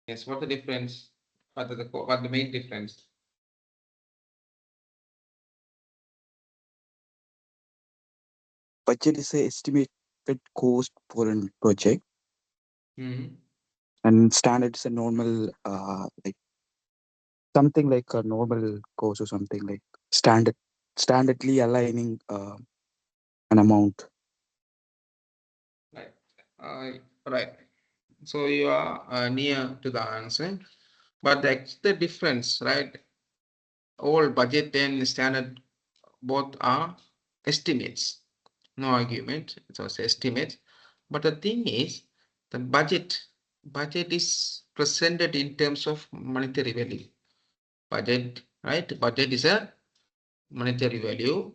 Yes, what the difference? What the main difference? Budget is a estimated cost for a project, Hmm. and standard is a normal, like something like a normal cost or something like standardly aligning an amount. Right. Right. So you are near to the answer, but the difference, right? All budget and standard both are estimates. No argument. It's also estimates. But the thing is, the budget is presented in terms of monetary value. Budget, right? Budget is a monetary value,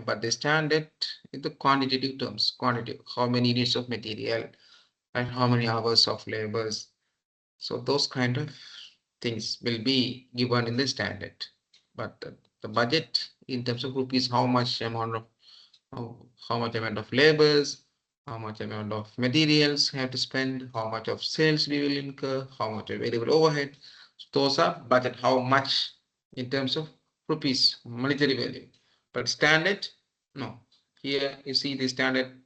but the standard in the quantitative terms, quantity, how many units of material and how many hours of labors. So those kind of things will be given in the standard. But the budget in terms of rupees, how much amount of how much amount of labors, how much amount of materials have to spend, how much of sales we will incur, how much available overhead. Those are budget, how much in terms of rupees, monetary value. But standard, no. Here you see the standard.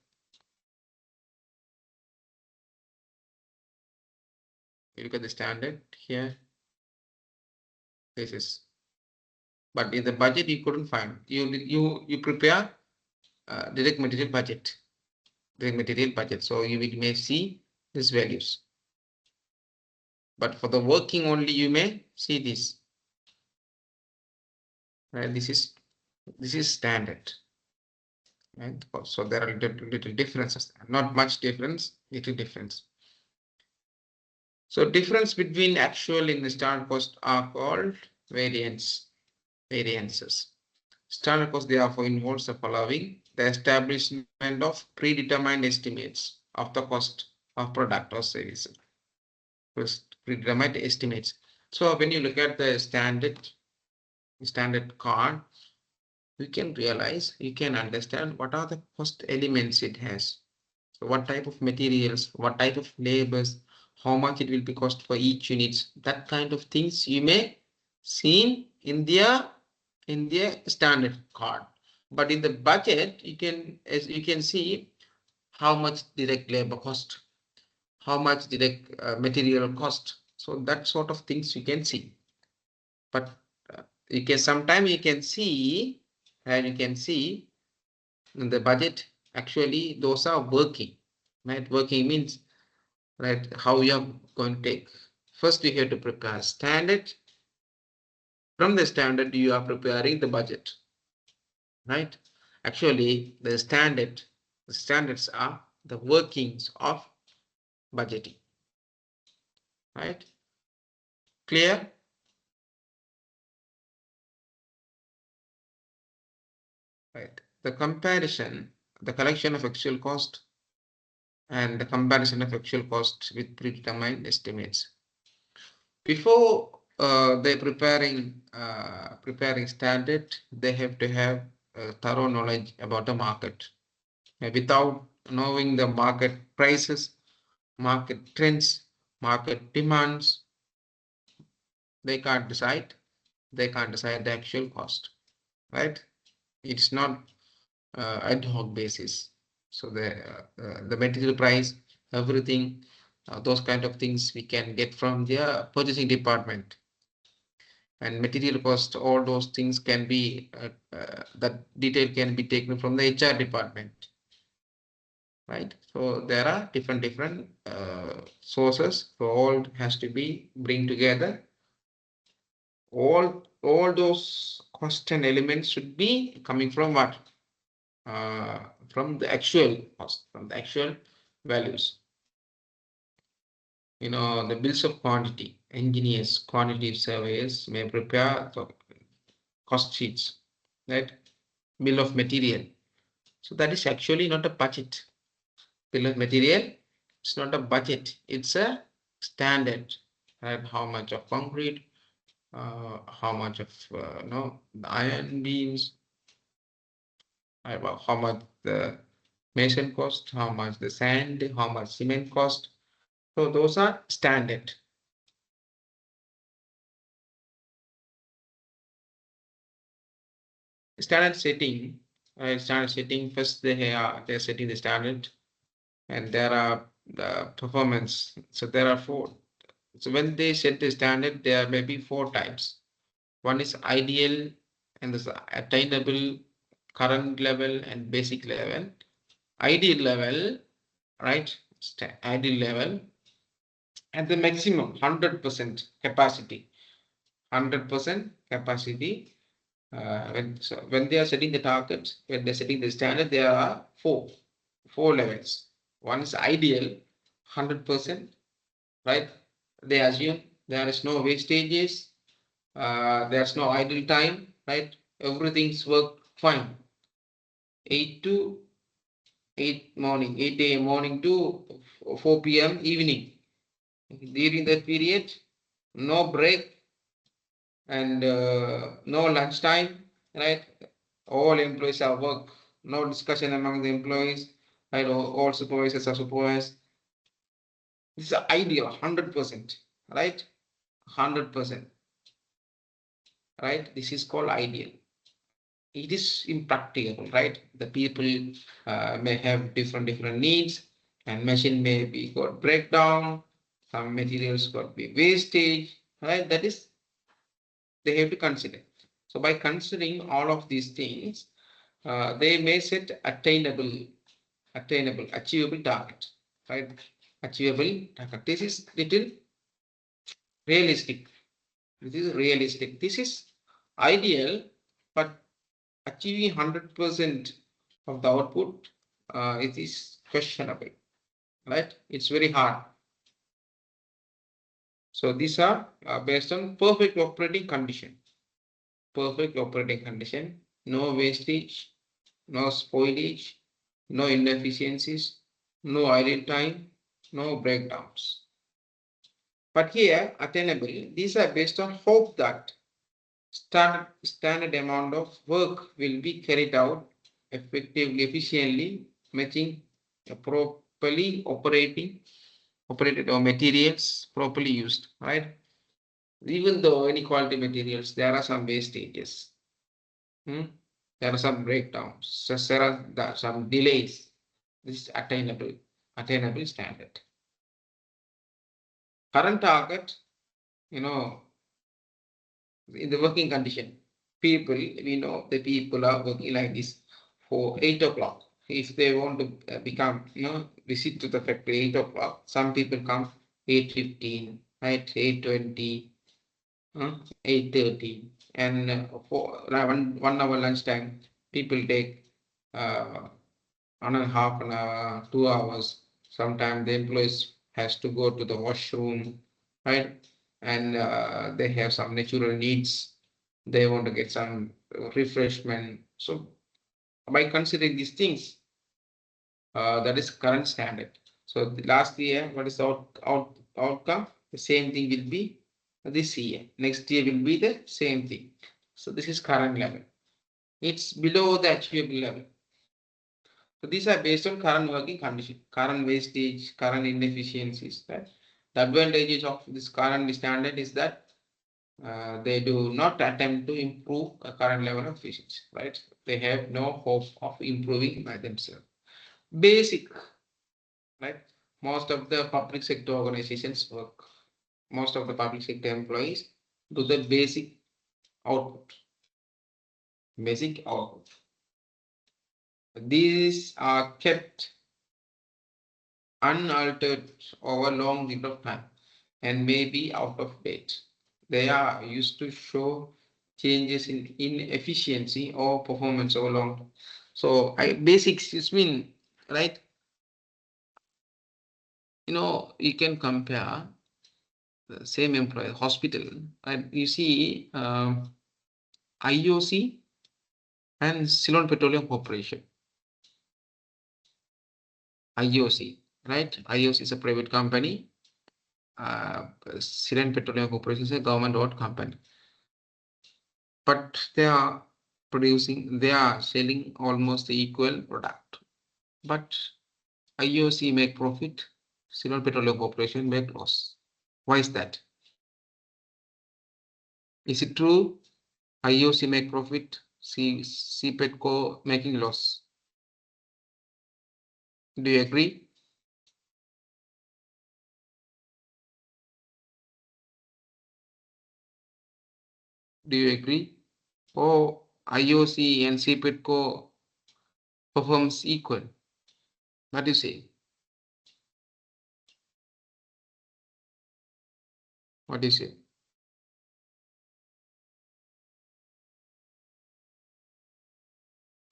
You look at the standard here. This is, but in the budget you couldn't find. You prepare direct material budget, So you may see these values. But for the working only, you may see this. Right? This is standard. Right? So there are little differences. Not much difference, little difference. So difference between actual and the standard cost are called variances. Standard cost therefore involves the following: the establishment of predetermined estimates of the cost of product or service. First, predetermined estimates. So when you look at the standard card, you can realize, you can understand what are the cost elements it has. So what type of materials, what type of labors, how much it will be cost for each unit. That kind of things you may see in their standard card. But in the budget, you can, as you can see, how much direct labor cost, how much direct material cost. So that sort of things you can see. But you can sometimes you can see, and you can see in the budget, actually those are working. Right? Working means, right, how you are going to take. First you have to prepare standard. From the standard you are preparing the budget. Right? Actually the standards are the workings of budgeting. Right? Clear? Right. The collection of actual cost and the comparison of actual cost with predetermined estimates. Before they preparing standard, they have to have thorough knowledge about the market. Without knowing the market prices, market trends, market demands, they can't decide. They can't decide the actual cost, right? It's not ad hoc basis. So the material price, everything, those kind of things we can get from the purchasing department. And material cost, all those things can be, that detail can be taken from the HR department, right? So there are different sources. So all has to be bring together. All those cost and elements should be coming from what? From the actual cost, from the actual values. The bills of quantity, engineers, quantitative surveyors may prepare the cost sheets, right? Bill of material. So that is actually not a budget. Bill of material, it's not a budget. It's a standard. Right? How much of concrete, how much of the iron beams, how much the mason cost, how much the sand, how much cement cost. So those are standard. Standard setting, standard setting, first they're setting the standard, and there are the performance. So there are four. So when they set the standard, there may be four types. One is ideal, and this attainable, current level, and basic level. Ideal level, right? Ideal level, at the maximum 100% capacity. 100% capacity. When they are setting the targets, when they're setting the standard, there are four levels. One is ideal, 100%, right? They assume there is no wastages, there's no idle time, right? Everything's work fine. 8 to 8 morning, 8 a.m. morning to 4 p.m. evening. During that period, no break and no lunchtime, right? All employees are work, no discussion among the employees, right? All supervisors are supervised. This is ideal, 100%, right? 100%, right? This is called ideal. It is impracticable, right? The people may have different needs, and machine may be got breakdown, some materials got be wastage, right? That is they have to consider. So by considering all of these things, they may set achievable target, right? Achievable target. This is little realistic. This is realistic. This is ideal, but achieving 100% of the output, it is questionable, right? It's very hard. So these are based on perfect operating condition. Perfect operating condition, no wastage, no spoilage, no inefficiencies, no idle time, no breakdowns. But here, attainable, these are based on hope that standard amount of work will be carried out effectively, efficiently, matching properly operated or materials properly used, right? Even though any quality materials, there are some wastages. There are some breakdowns. So there are some delays. This is attainable standard. Current target, you know, in the working condition, people, we know the people are working like this for 8 o'clock. If they want to become, visit to the factory 8 o'clock, some people come 8:15, right, 8:20, 8:30, and for 1 hour lunchtime, people take uh, 1.5 an hour, 2 hours. Sometimes the employees has to go to the washroom, right? And they have some natural needs. They want to get some refreshment. So by considering these things, that is current standard. So the last year, what is the outcome? The same thing will be this year. Next year will be the same thing. So this is current level. It's below the achievable level. So these are based on current working condition, current wastage, current inefficiencies. Right? The advantages of this current standard is that they do not attempt to improve a current level of efficiency. Right? They have no hope of improving by themselves. Basic, right? Most of the public sector organizations work. Most of the public sector employees do the basic output. Basic output. These are kept unaltered over long period of time and may be out of date. They are used to show changes in inefficiency or performance over long. So basics is mean, right? You can compare the same employee hospital, and you see IOC and Ceylon Petroleum Corporation. IOC, right? IOC is a private company. Ceylon Petroleum Corporation is a government-owned company. But they are selling almost the equal product. But IOC make profit, Ceylon Petroleum Corporation make loss. Why is that? Is it true IOC make profit, CPET co making loss. Do you agree? Do you agree? Or IOC and CPET co performs equal? What do you say? What do you say?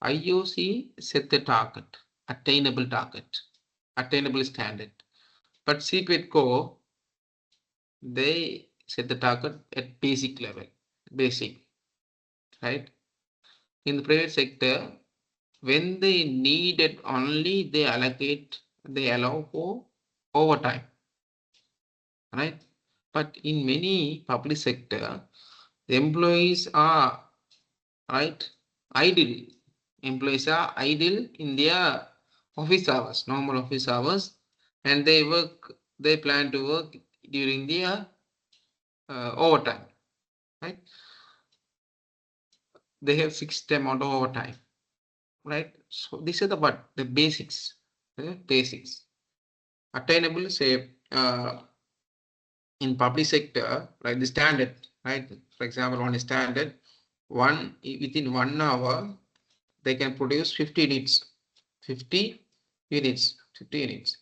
IOC set the target, attainable standard. But CPET co, they set the target at basic level, right? In the private sector, when they need it only, they allow for overtime, right? But in many public sector, the employees are right idle. Employees are idle in their office hours, normal office hours, and they plan to work during their overtime, right? They have fixed amount of overtime, right? So these are the basics, basics. Attainable, say, in public sector, right? The standard, right? For example, on a standard, within 1 hour, they can produce 50 units, 50 units, 50 units.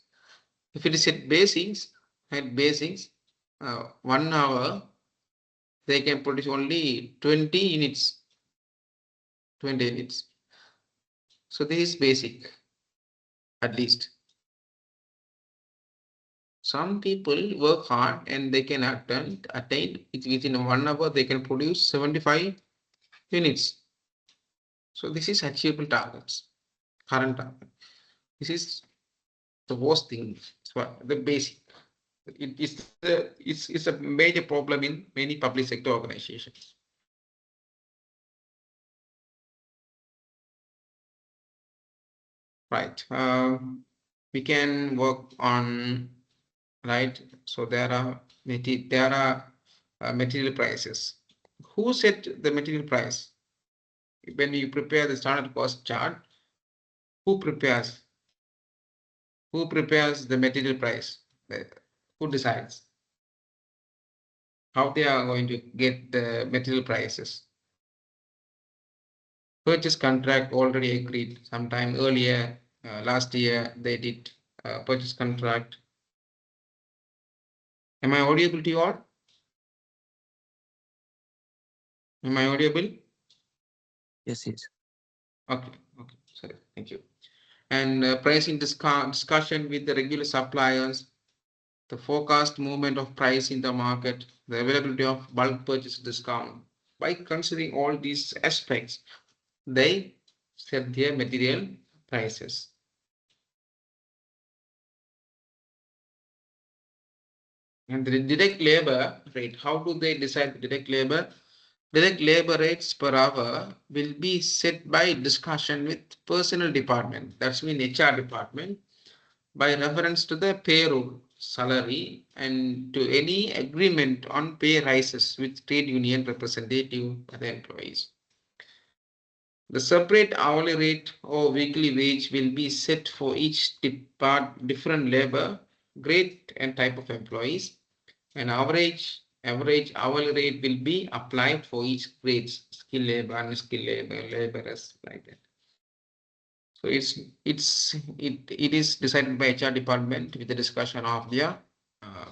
If it is at basics, 1 hour, they can produce only 20 units, 20 units. So this is basic, at least. Some people work hard and they can attain within 1 hour, they can produce 75 units. So this is achievable targets, current target. This is the worst thing, the basic. It's a major problem in many public sector organizations. Right. We can work on, right. So there are material prices. Who set the material price? When you prepare the standard cost chart, who prepares? Who prepares the material price? Who decides how they are going to get the material prices? Purchase contract already agreed sometime earlier, last year they did purchase contract. Am I audible to you all? Am I audible? Yes, yes. Okay, sorry, thank you. And pricing discussion with the regular suppliers, the forecast movement of price in the market, the availability of bulk purchase discount. By considering all these aspects, they set their material prices. And the direct labor rate, how do they decide the direct labor? Direct labor rates per hour will be set by discussion with personnel department, that's mean HR department, by reference to the payroll, salary, and to any agreement on pay rises with trade union representative and the employees. The separate hourly rate or weekly wage will be set for each different labor grade and type of employees. An average hourly rate will be applied for each grade, skilled labor, unskilled labor, laborers, like that. So it is decided by HR department with the discussion of their uh,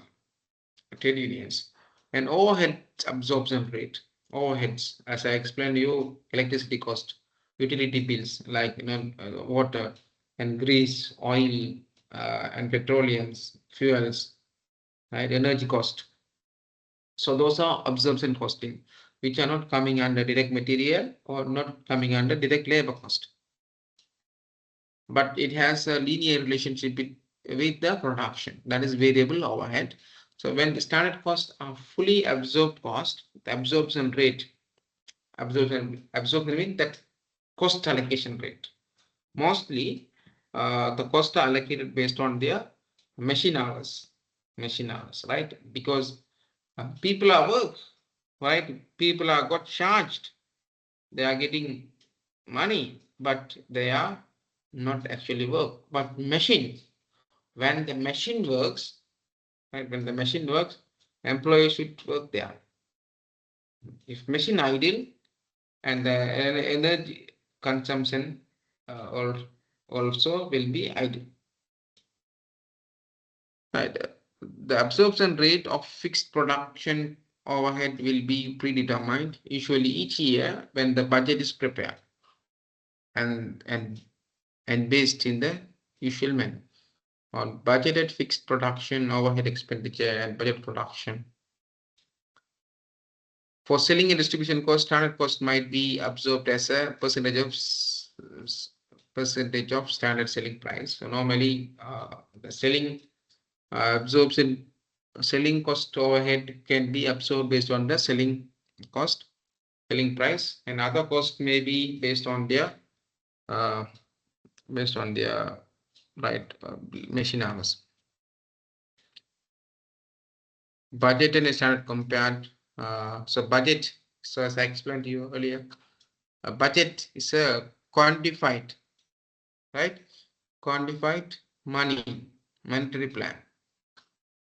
trade unions. And overhead absorption rate. Overheads, as I explained to you, electricity cost, utility bills like water and grease, oil, and petroleums, fuels, right? Energy cost. So those are absorption costing, which are not coming under direct material or not coming under direct labor cost. But it has a linear relationship with the production, that is variable overhead. So when the standard costs are fully absorbed cost, the absorption means that cost allocation rate. Mostly the costs are allocated based on their machine hours, right? Because people are work, right? People are got charged They are getting money, but they are not actually work. But machine, when the machine works, right? When the machine works, employee should work there. If machine idle and the energy consumption or also will be idle. Right. The absorption rate of fixed production overhead will be predetermined, usually each year when the budget is prepared and and and based in the usual manner on budgeted fixed production, overhead expenditure, and budget production. For selling and distribution cost, standard cost might be absorbed as a percentage of standard selling price. So normally, the selling absorption selling cost overhead can be absorbed based on the selling cost, selling price, and other cost may be uh, based on their right machine hours. Budget and standard compared. So budget, so as I explained to you earlier, a budget is a quantified, right? Quantified monetary plan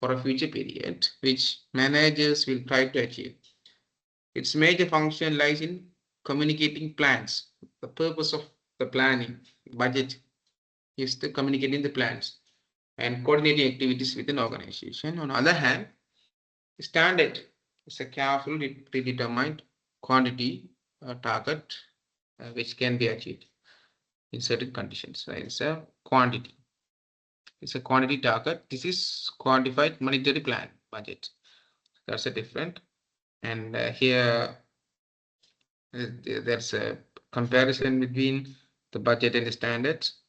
for a future period, which managers will try to achieve. Its major function lies in communicating plans. The purpose of the planning budget is to communicating the plans and coordinating activities within organization. On the other hand, standard is a carefully predetermined quantity target which can be achieved in certain conditions. Right? It's a quantity. It's a quantity target. This is quantified monetary plan budget. That's a different. And here there's a comparison between the budget and the standards.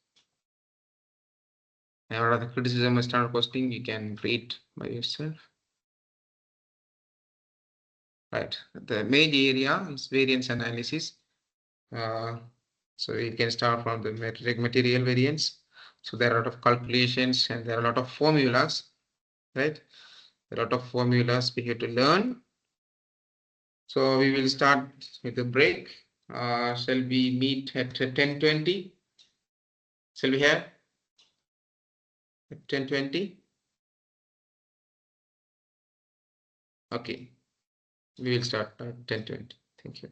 And what are the criticism of standard costing? You can read by yourself. Right. The major area is variance analysis. So you can start from the material variance. So there are a lot of calculations and there are a lot of formulas, right? A lot of formulas we have to learn. So we will start with a break. Shall we meet at 10:20? Shall we have at 10:20? Okay, we will start at 10:20. Thank you.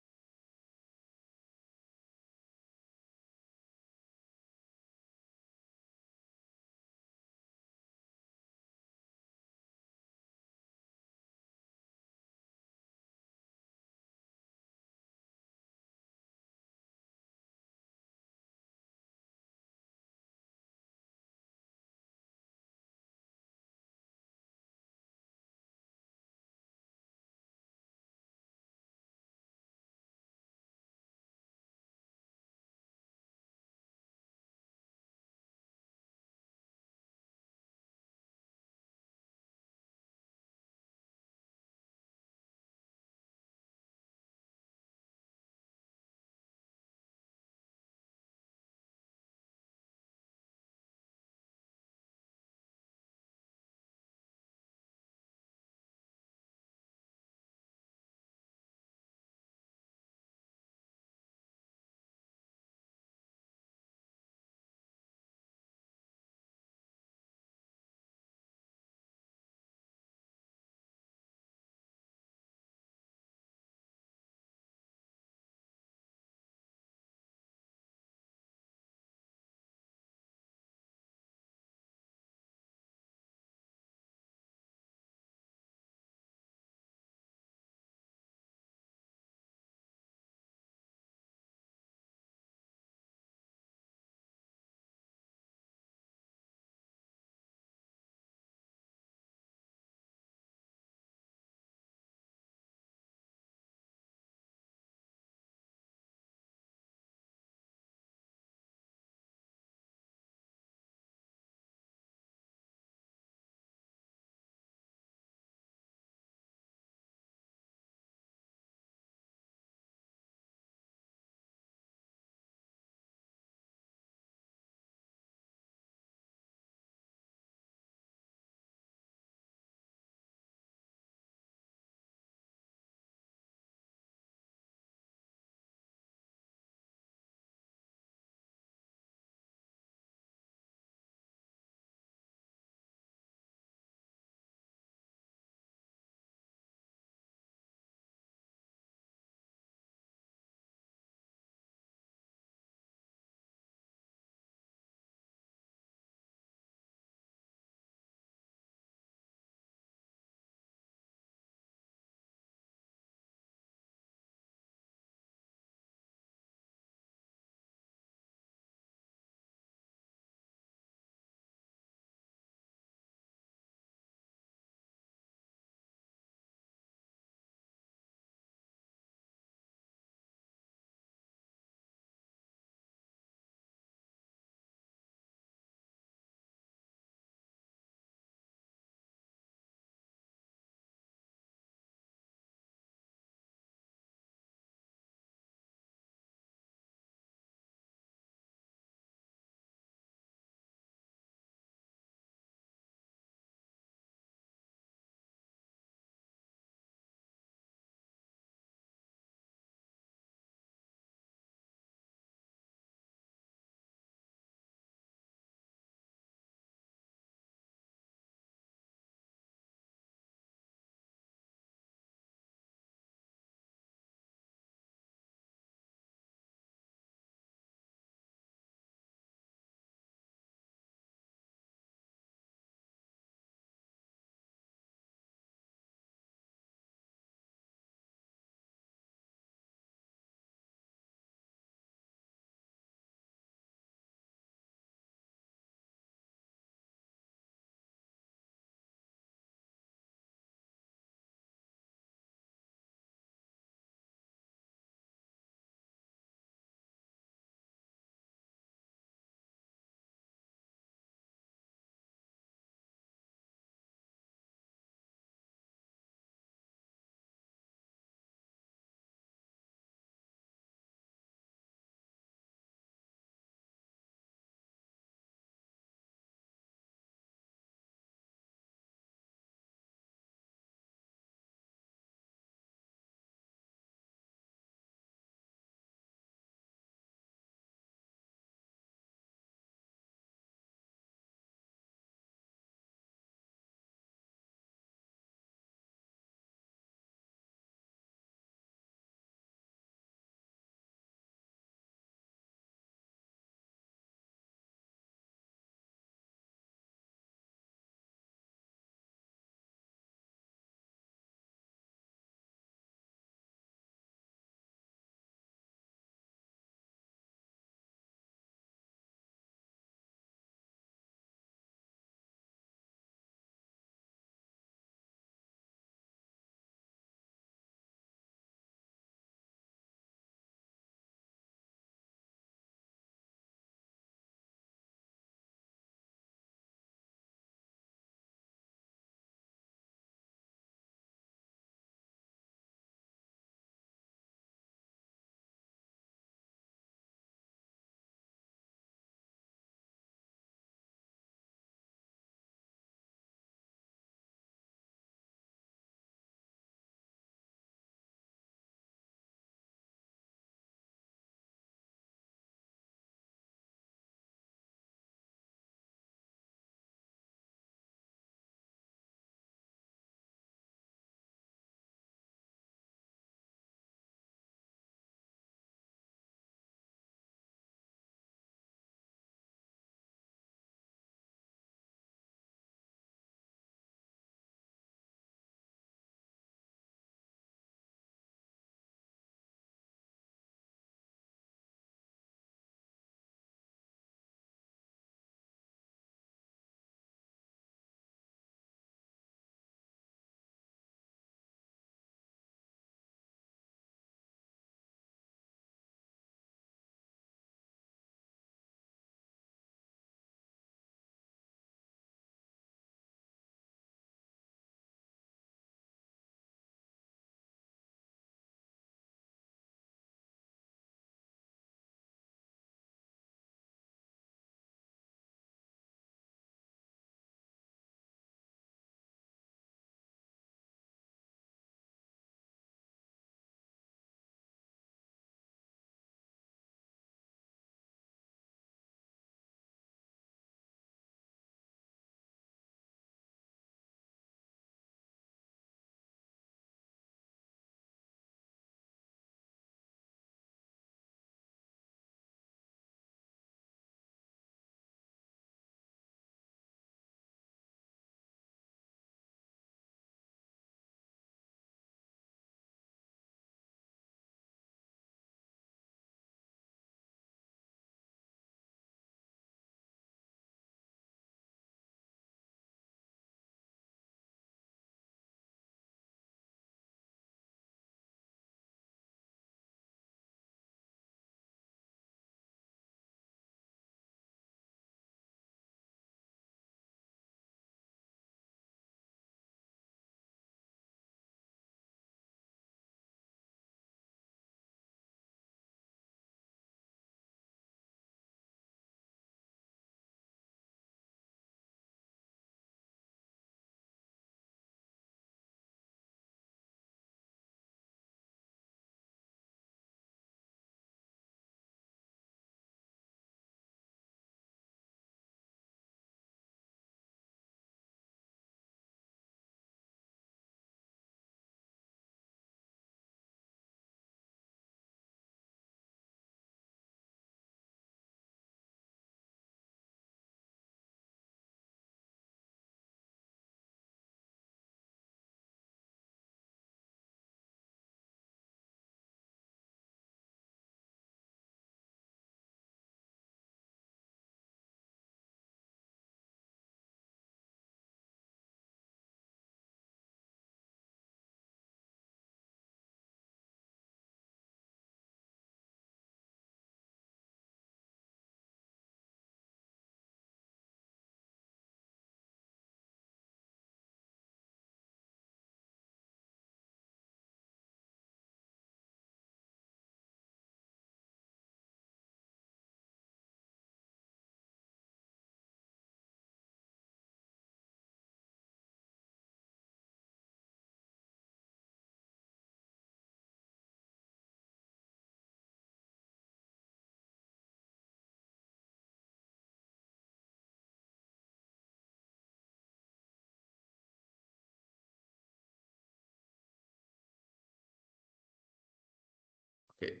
Okay.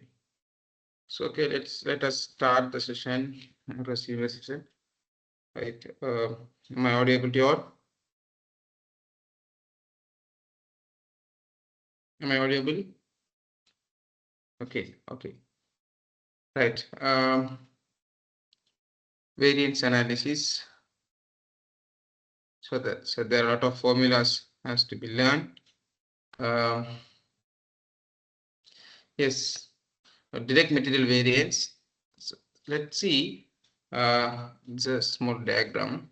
So okay, let us start the session. Receive the session. Right. Am I audible to all? Am I audible? Okay. Okay. Right. Variance analysis. So there are a lot of formulas has to be learned. Um, yes. Direct material variance. So let's see. It's a small diagram.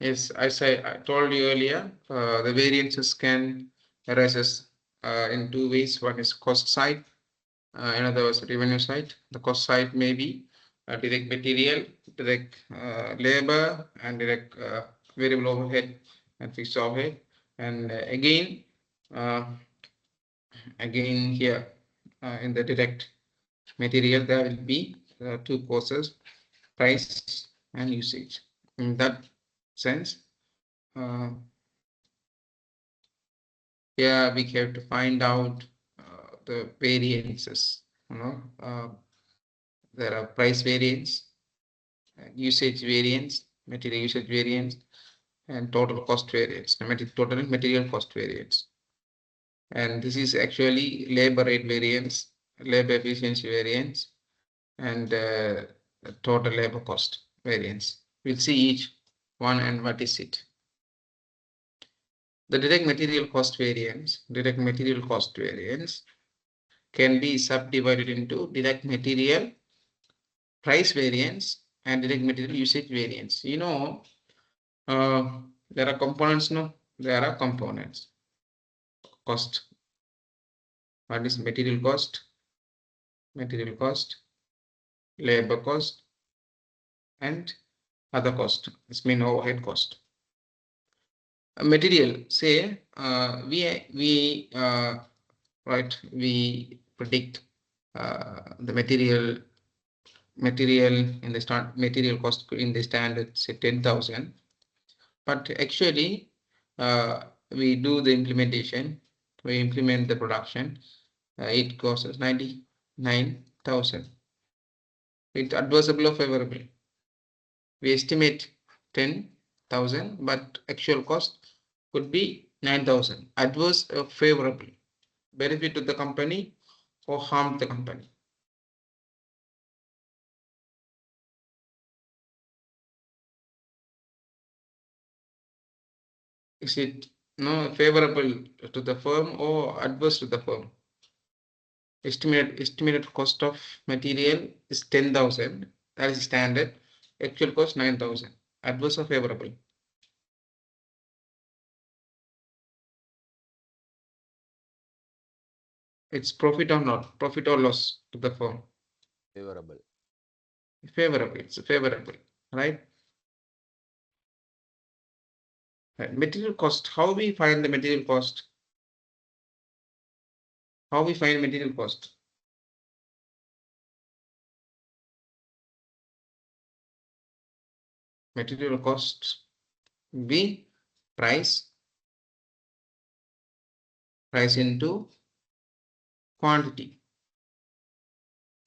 Yes, as I told you earlier, the variances can arise in two ways. One is cost side, another was revenue side. The cost side may be direct material, direct labor, and direct variable overhead and fixed overhead. And uh, again here in the direct material, there will be two causes, price and usage. In that sense, uh, yeah, we have to find out the variances. There are price variance, usage variance, material usage variance, and total cost variance, total material cost variance. And this is actually labor rate variance, labor efficiency variance, and total labor cost variance. We'll see each one and what is it. The direct material cost variance can be subdivided into direct material price variance and direct material usage variance. There are components, no? There are components. Cost. What is material cost? Material cost, labor cost, and other cost. This means overhead cost. Material, say, we predict the material in the start material cost in the standard say 10,000, but actually we do the implementation, we implement the production, it costs 99,000. It's advisable or favorable? We estimate 10,000, but actual cost could be 9,000. Adverse or favorable? Benefit to the company or harm the company? Is it no favorable to the firm or adverse to the firm? Estimated cost of material is 10,000. That is standard. Actual cost 9,000. Adverse or favorable? It's profit or not? Profit or loss to the firm? Favorable. Favorable. It's favorable, right? Material cost. How we find the material cost? How we find material cost? Material cost be price into quantity.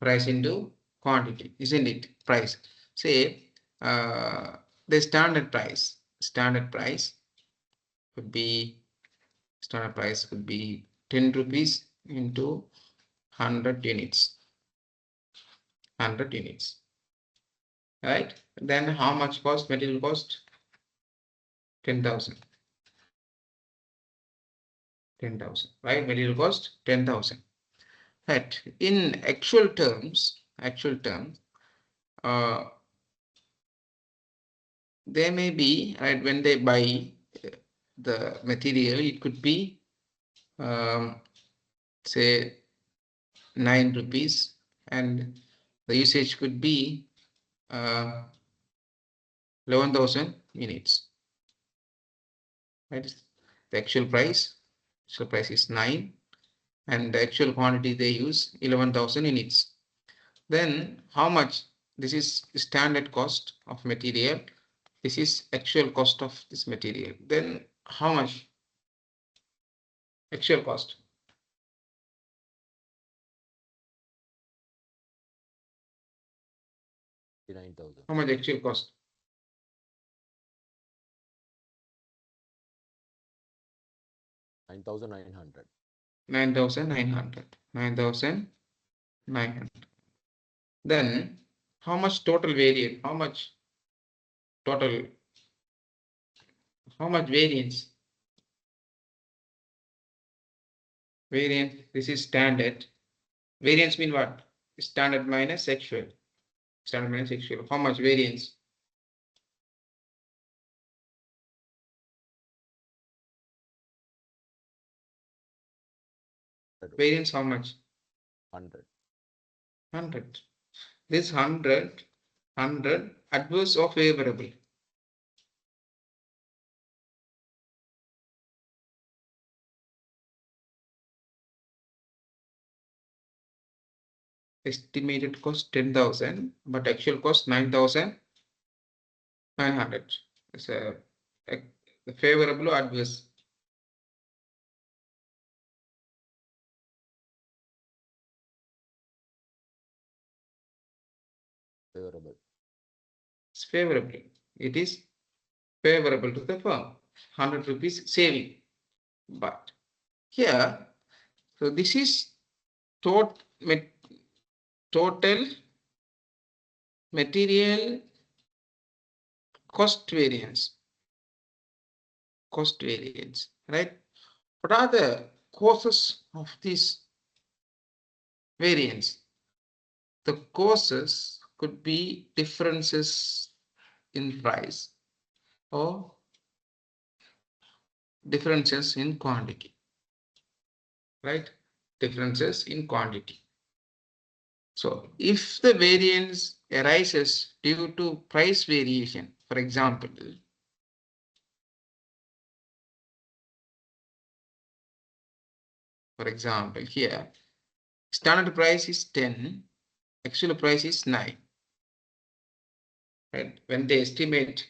Price into quantity, isn't it? Price. Say the would be standard price would be 10 rupees into 100 units. 100 units. Right? Then how much cost? Material cost? 10,000. 10,000. Right? Material cost 10,000. Right. In actual terms, uh, they may be, right, when they buy the material, it could be say 9 rupees, and the usage could be 11,000 units, right? The actual price is 9, and the actual quantity they use 11,000 units. Then how much? This is standard cost of material. This is actual cost of this material. Then how much? Actual cost. How much actual cost? 9,900. 9,900. 9,900. Then how much total variance? How much total? How much variance? Variance, this is standard. Variance mean what? Standard minus actual. Standard minus actual. How much variance? Variance how much? 100. 100. This 100 adverse or favorable? Estimated cost 10,000, but actual cost 9,900. It's a favorable or adverse? Favorable. It's favorable. It is favorable to the firm. 100 rupees saving. But here, so this is total material cost variance. Cost variance, right? What are the causes of this variance? The causes could be differences in price or differences in quantity, right? Differences in quantity. So if the variance arises due to price variation, for example, here, standard price is 10, actual price is 9. Right? When they estimate,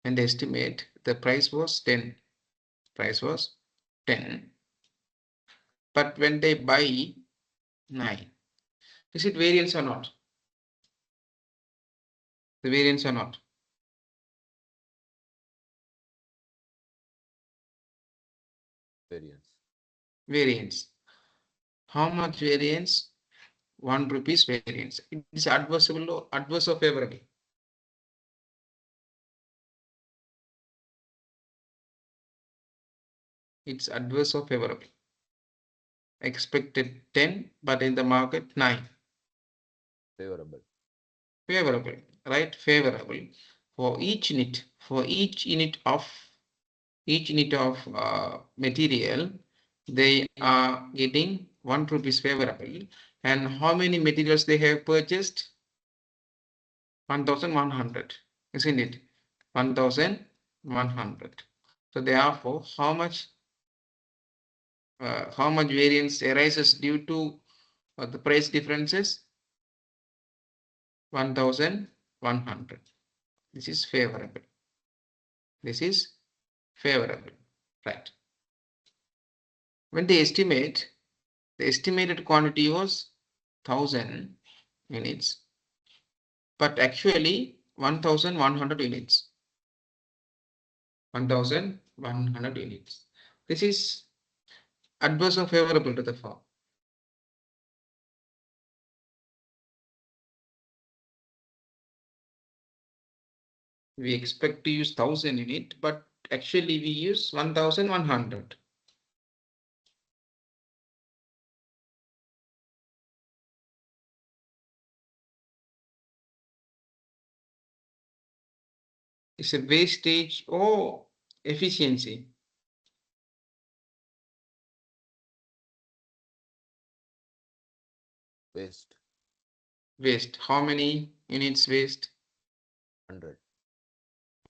the price was 10. Price was 10. But when they buy 9, is it variance or not? The variance or not? Variance. Variance. How much variance? 1 rupees variance. It is adverse or favorable? It's adverse or favorable? Expected 10, but in the market 9. Favorable. Favorable, right? Favorable. For each unit of material, they are getting 1 rupees favorable. And how many materials they have purchased? 1,100, isn't it? 1,100. So therefore, how much variance arises due to the price differences? 1,100. This is favorable. This is favorable, right? When they estimate, the estimated quantity was 1,000 units, but actually 1,100 units. 1,100 units. This is adverse or favorable to the firm? We expect to use 1,000 unit, but actually we use 1,100. It's a wastage or efficiency. Waste. Waste. How many units waste? 100.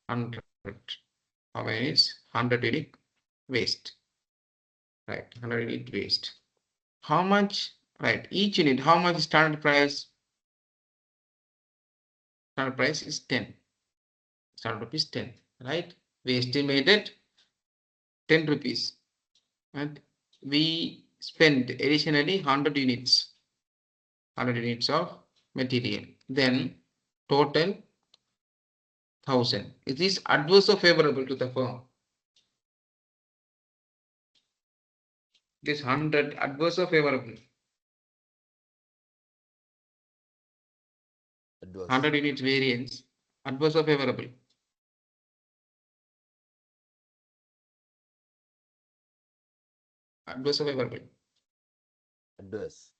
100. How many units? 100 unit waste, right? 100 unit waste. How much, right? Each unit, how much standard price? Standard price is 10. Standard rupees 10, right? We estimated 10 rupees, and we spend additionally 100 units, 100 units of material. Then total 1000. Is this adverse or favorable to the firm? This 100 adverse or favorable? Adverse. 100 units variance, adverse or favorable? Adverse or favorable? Adverse.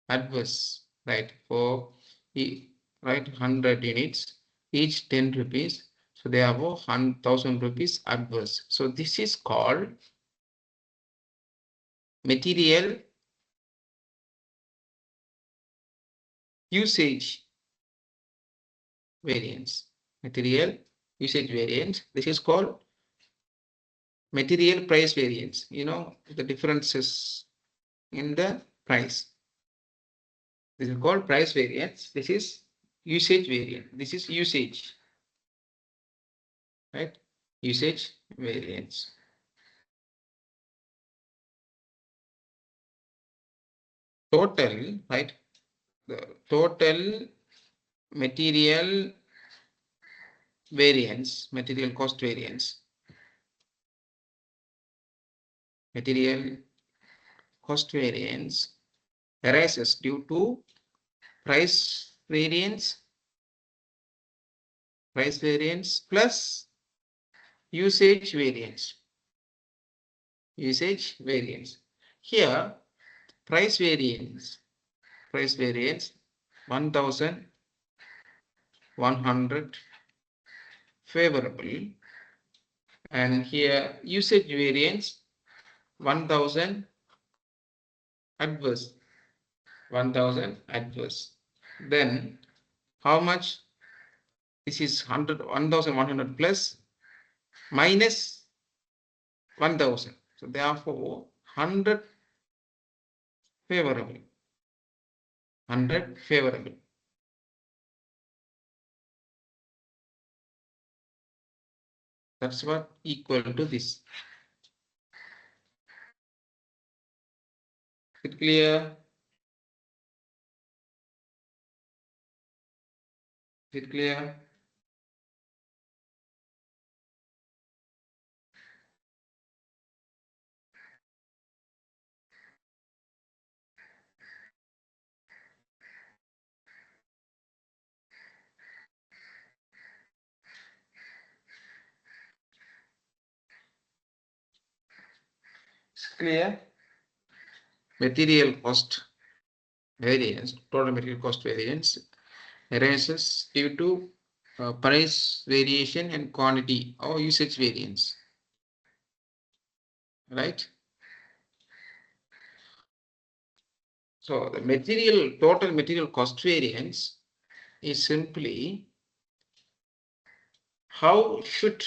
Adverse, right? For right, 100 units, each 10 rupees. So they have 1,000 rupees adverse. So this is called material usage variance. Material usage variance. This is called material price variance. You know the differences in the price. This is called price variance. This is usage variance. This is usage, right? Usage variance. Total, right? The total material variance, material cost variance, material cost variance arises due to price variance plus usage variance. Usage variance. Here, price variance 1100 favorable, and here usage variance 1000 adverse. 1000 adverse. Then how much? This is 1100 plus minus 1000. So therefore 100 favorable. 100 favorable. That's what equal to this. Is it clear? Is it clear? It's clear? Material cost variance, total material cost variance arises due to price variation and quantity or usage variance, right? So the total material cost variance is simply how should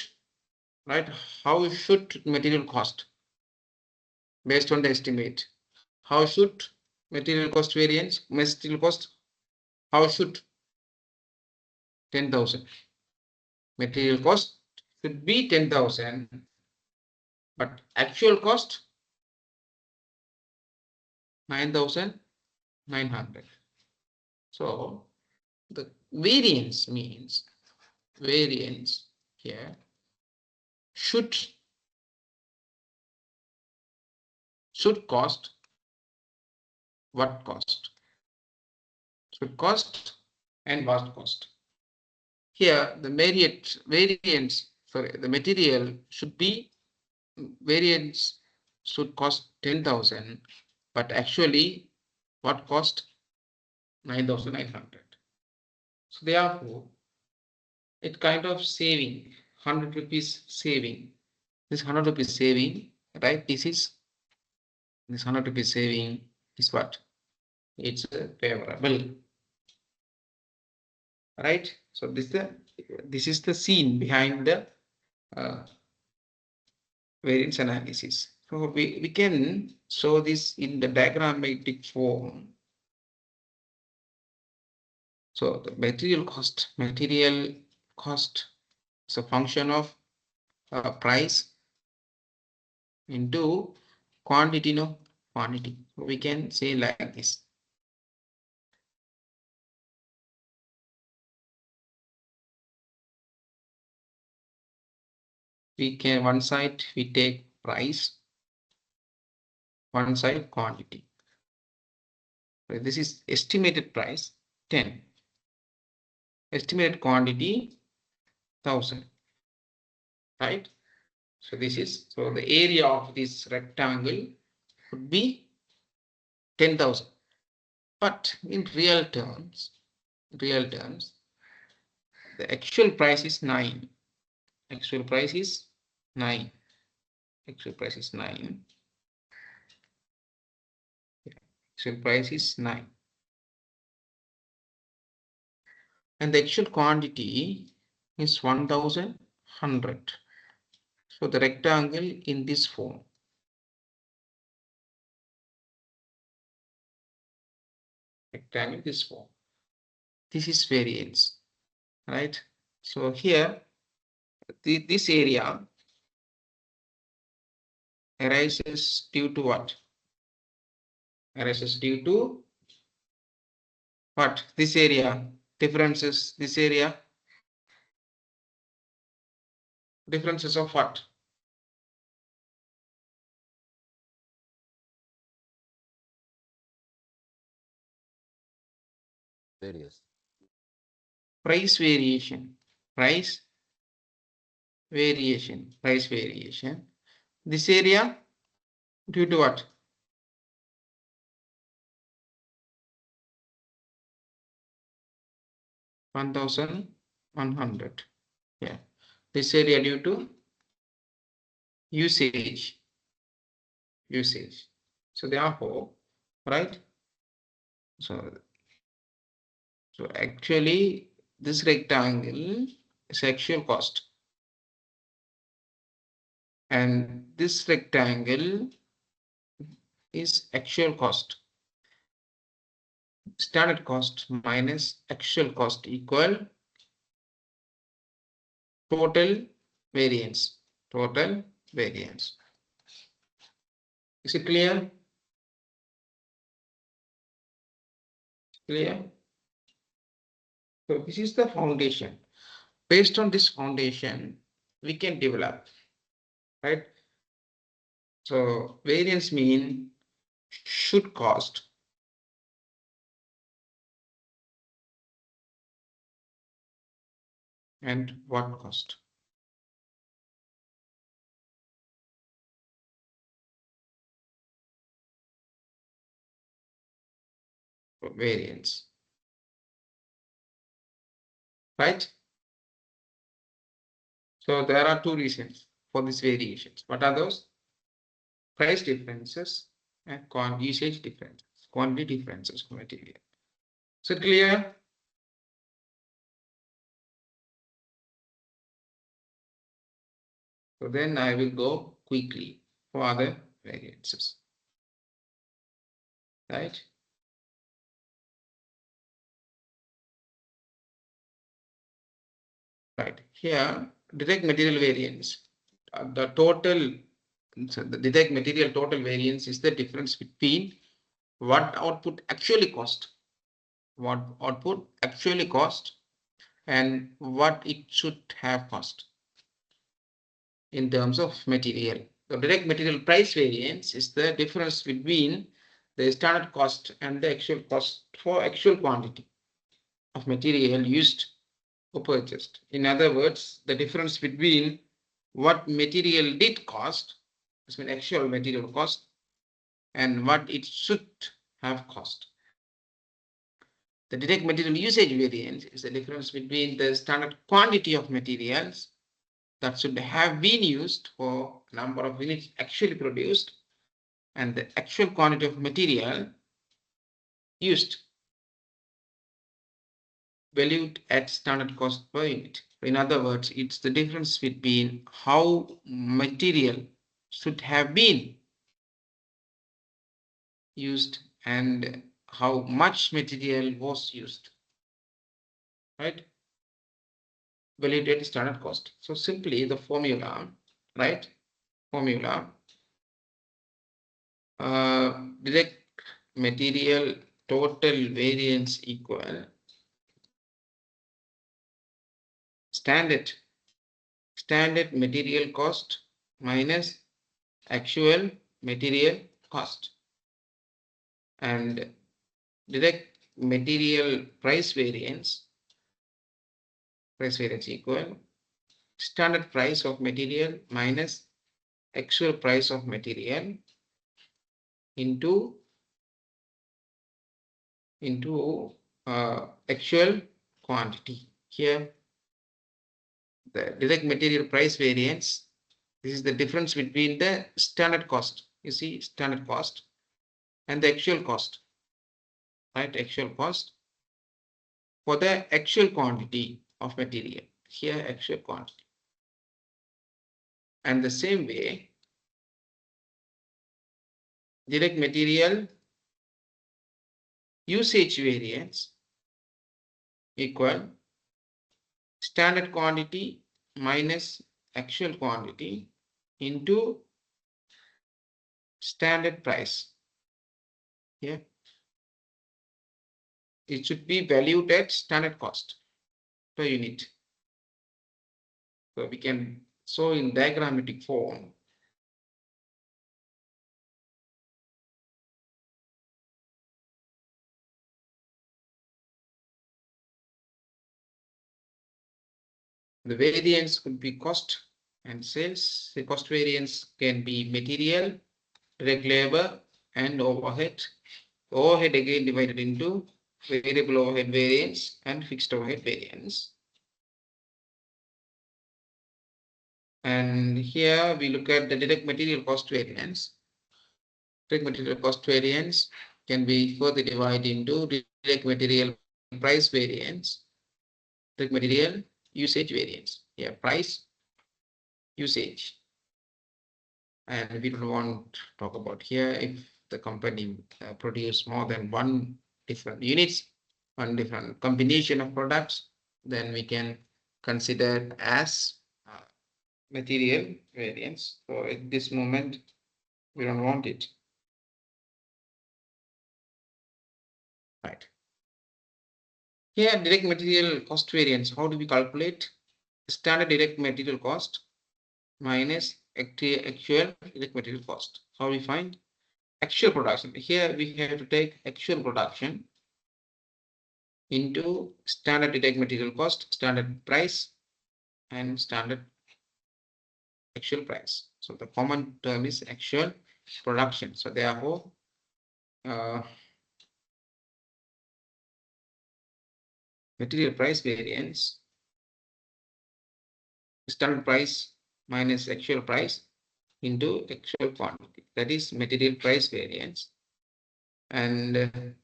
material cost based on the estimate? How should material cost variance, material cost, how should 10,000? Material cost should be 10,000, but actual cost 9,900. So the variance means variance here should cost what cost? Should cost and what cost? Here the variance, sorry, the material should be variance should cost 10,000, but actually what cost? 9,900. So therefore it kind of saving 100 rupees saving. This 100 rupees saving, right? This 100 rupees saving is what? It's favorable, right? So this is the scene behind the variance analysis. So we can show this in the diagrammatic form. So the material cost is a function of price into quantity, no quantity. We can say like this. We can one side we take price, one side quantity. This is estimated price 10, estimated quantity 1000, right? So this is, so the area of this rectangle would be 10,000. But in real terms, the actual price is 9. Actual price is 9. Actual price is 9. Actual price is 9. And the actual quantity is 1,100. So the rectangle in this form. Rectangle this form. This is variance, right? So here, this area arises due to what? Arises due to what? This area, differences, this area, differences of what? Various. Price variation, price variation, price variation. This area due to what? 1,100. Yeah. This area due to usage. So therefore, right? So actually this rectangle is actual cost. And this rectangle is actual cost. Standard cost minus actual cost equal total variance. Total variance. Is it clear? Clear? So this is the foundation. Based on this foundation, we can develop, right? So variance mean should cost and what cost. Variance, right? So there are two reasons for these variations. What are those? Price differences and usage differences, quantity differences for material. So clear? So then I will go quickly for other variances, right? Right here, direct material variance. The total, so the direct material total variance is the difference between what output actually cost, and what it should have cost in terms of material. The direct material price variance is the difference between the standard cost and the actual cost for actual quantity of material used or purchased. In other words, the difference between what material did cost, this means actual material cost, and what it should have cost. The direct material usage variance is the difference between the standard quantity of materials that should have been used for number of units actually produced and the actual quantity of material used valued at standard cost per unit. In other words, it's the difference between how material should have been used and how much material was used, right? Validated standard cost. So simply the formula, right? Formula, direct material total variance equal standard material cost minus actual material cost, and direct material price variance equal standard price of material minus actual price of material into actual quantity. Here the direct material price variance, this is the difference between the standard cost, you see, standard cost and the actual cost, right? Actual cost for the actual quantity of material, here actual quantity. And the same way, direct material usage variance equal standard quantity minus actual quantity into standard price. Here it should be valued at standard cost per unit. So we can show in diagrammatic form. The variance could be cost and sales. The cost variance can be material, direct labor, and overhead. Overhead again divided into variable overhead variance and fixed overhead variance. And here we look at the direct material cost variance. Direct material cost variance can be further divided into direct material price variance, direct material usage variance. Yeah, price, usage. And we don't want to talk about here if the company produce more than one different units, one different combination of products, then we can consider as material variance. So at this moment, we don't want it. Right. Here, direct material cost variance. How do we calculate? Standard direct material cost minus actual direct material cost. How we find actual production? Here we have to take actual production into standard direct material cost, standard price, and standard actual price. So the common term is actual production. So therefore, material price variance, standard price minus actual price into actual quantity. That is material price variance. And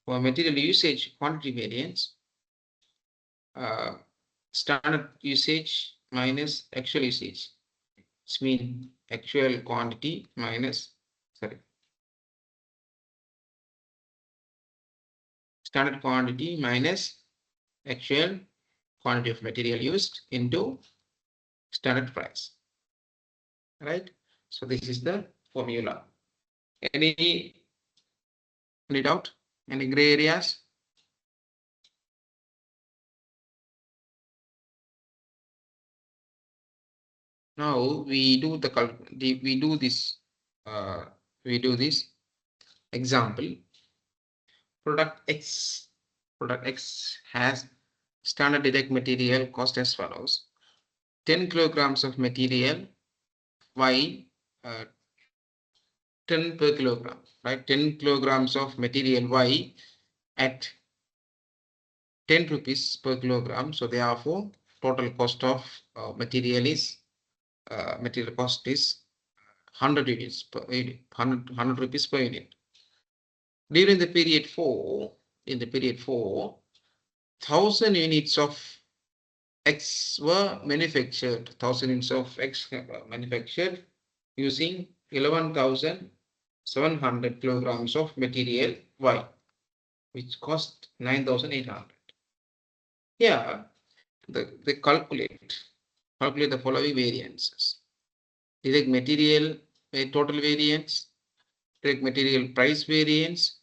for material usage quantity variance, standard usage minus actual usage. It's mean actual quantity minus, standard quantity minus actual quantity of material used into standard price, right? So this is the formula. Any doubt? Any gray areas? Now we do this example. Product X has standard direct material cost as follows: 10 kilograms of material Y, 10 per kilogram, right? 10 kilograms of material Y at 10 rupees per kilogram. So therefore, total cost of material cost is 100 units per unit, 100 rupees per unit. During the period 4, 1000 units of X were manufactured, 1000 units of X manufactured using 11,700 kilograms of material Y, which cost 9,800. Here, they calculate the following variances. Direct material total variance, direct material price variance,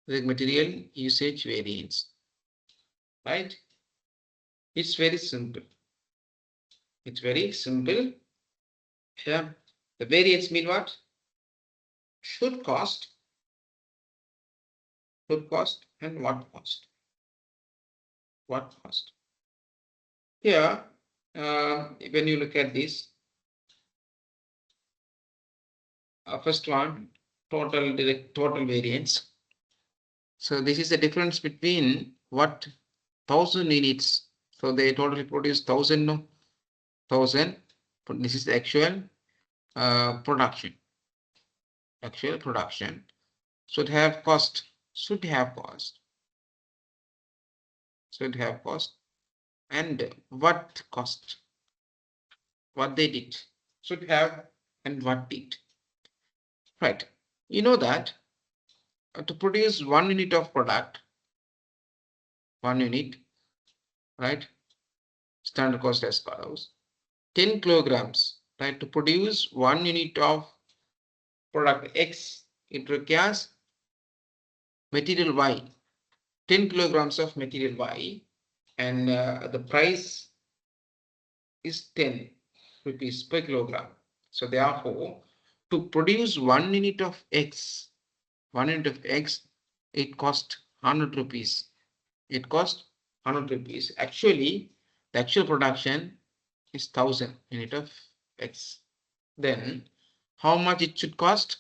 direct material usage variance. Right? It's very simple. It's very simple. Here, the variance mean what? Should cost, and what cost. What cost? Here, when you look at this, first one, total variance. So this is the difference between what 1000 units. So they totally produce 1000. But this is the actual production. Actual production should have cost. Should have cost. And what cost? What they did. Should have and what did. Right. You know that to produce 1 unit of product, 1 unit, right? Standard cost as follows: 10 kilograms, right? To produce 1 unit of product X, it requires material Y, 10 kilograms of material Y, and the price is 10 rupees per kilogram. So therefore, to produce 1 unit of X, it cost 100 rupees. It cost 100 rupees. Actually, the actual production is 1000 unit of X. Then how much it should cost?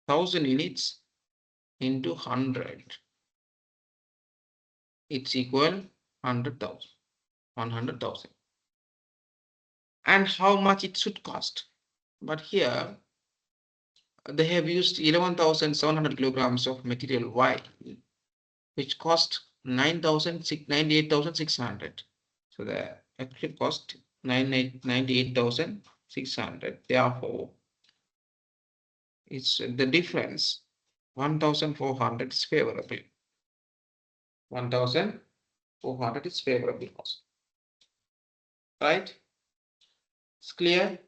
1000 units into 100. It's equal 100,000. 100,000. And how much it should cost? But here they have used 11,700 kilograms of material Y, which cost 98,600. So the actual cost 98,600. Therefore, it's the difference 1,400 is favorable. 1,400 is favorable cost. Right? It's clear?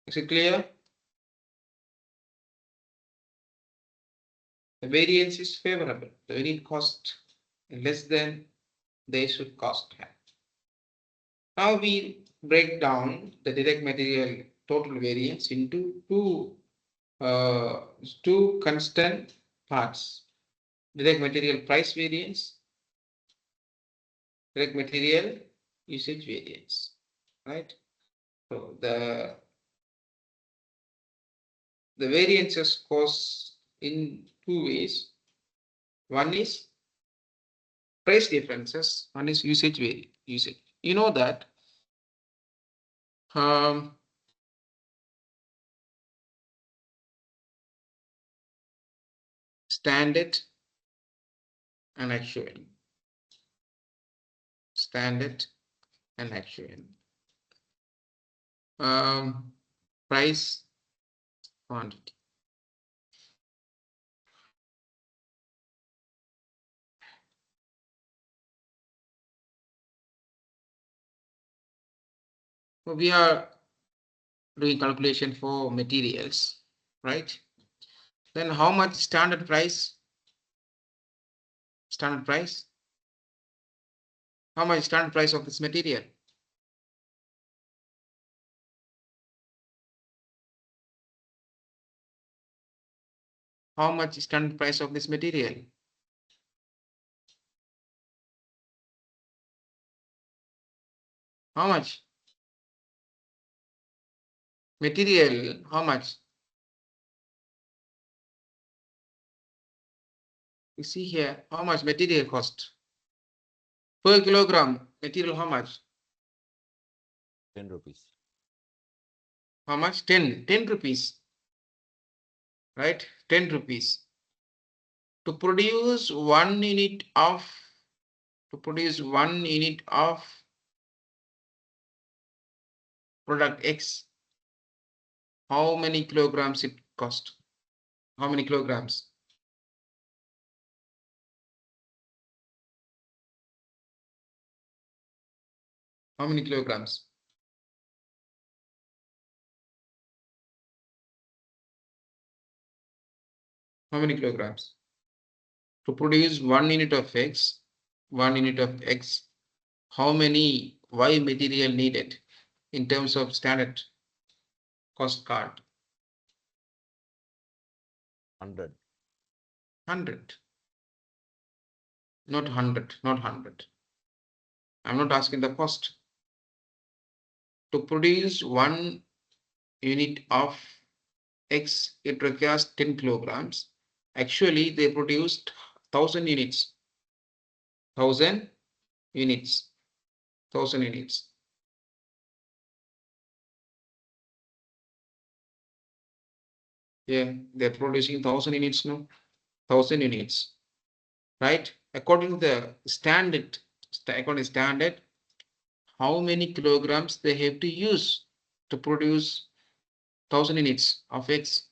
Is it clear? The variance is favorable. The unit cost less than they should cost have. Now we break down the direct material total variance into two constant parts: direct material price variance, direct material usage variance. Right? So the variances cause in two ways. One is price differences, one is usage usage. You know that standard and actual. Standard and actual. Price, quantity. So we are doing calculation for materials, right? Then how much standard price? Standard price? How much standard price of this material? How much standard price of this material? How much? Material, how much? You see here, how much material cost? Per kilogram, material how much? 10 rupees. How much? 10 rupees. Right? 10 rupees. to produce 1 unit of product X, how many kilograms it cost? How many kilograms? How many kilograms? How many kilograms? To produce 1 unit of X, how many Y material needed in terms of standard cost card? 100. 100. Not 100, not 100. I'm not asking the cost. To produce 1 unit of X, it requires 10 kilograms. Actually, they produced 1000 units. 1000 units. 1000 units. Yeah, they're producing 1000 units now. 1000 units. Right? According to the standard, how many kilograms they have to use to produce 1000 units of X?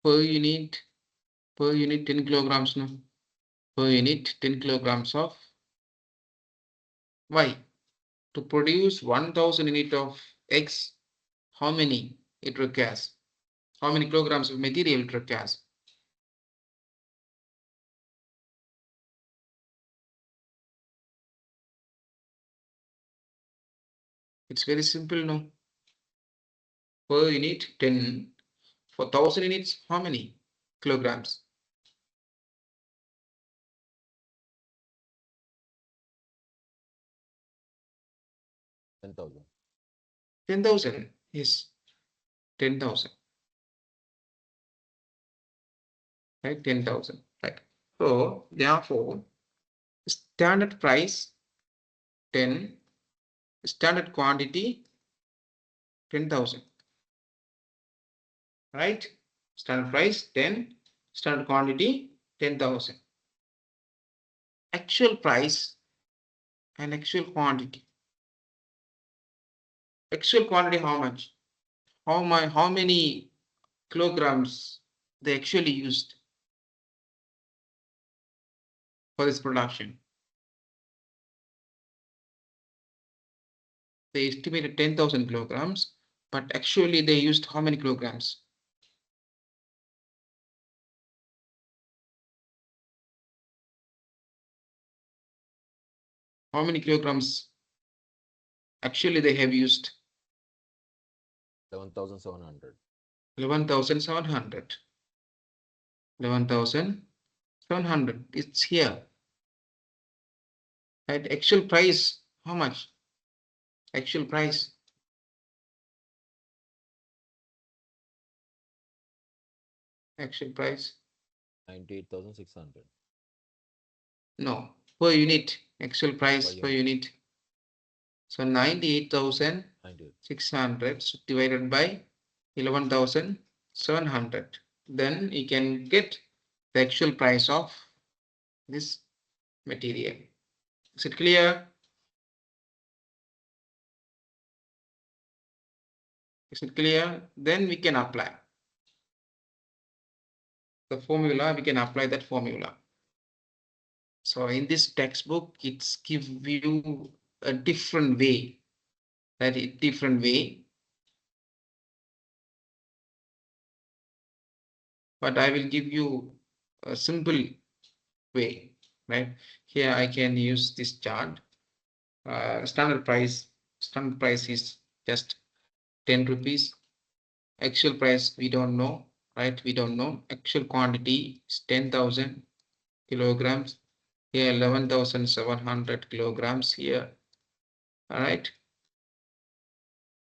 Per unit 10 kilograms now. Per unit 10 kilograms of Y. To produce 1000 unit of X, how many it requires? How many kilograms of material it requires? It's very simple now. Per unit 10. For 1000 units, how many kilograms? 10,000. 10,000. Yes, 10,000. Right, 10,000. Right. So therefore, standard price 10, standard quantity 10,000. Right? Standard price 10, standard quantity 10,000. Actual price and actual quantity. Actual quantity how much? How many kilograms they actually used for this production? They estimated 10,000 kilograms, but actually they used how many kilograms? How many kilograms actually they have used? 11,700. 11,700. 11,700. It's here. Right? Actual price, how much? Actual price. Actual price. 98,600. No, per unit. Actual price Per per unit. unit. So 98,600 divided by 11,700. Then you can get the actual price of this material. Is it clear? Is it clear? Then we can apply the formula. We can apply that formula. So in this textbook, it's give you a different way. That is different way. But I will give you a simple way. Right here, I can use this chart. Standard price is just 10 rupees. Actual price we don't know, right? We don't know. Actual quantity is 10,000 kilograms. Here 11,700 kilograms here. All right.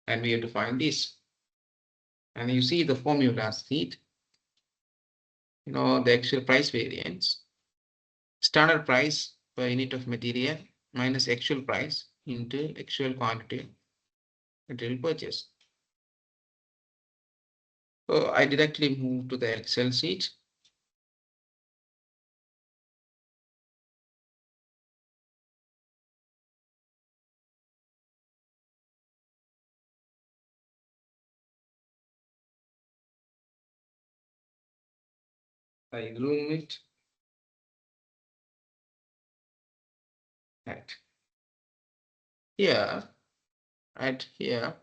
And we have to find this. And you see the formula, see it? You know, the actual price variance. Standard price per unit of material minus actual price into actual quantity material purchase. So I directly move to the Excel sheet. I zoom it. Right. Here, right here,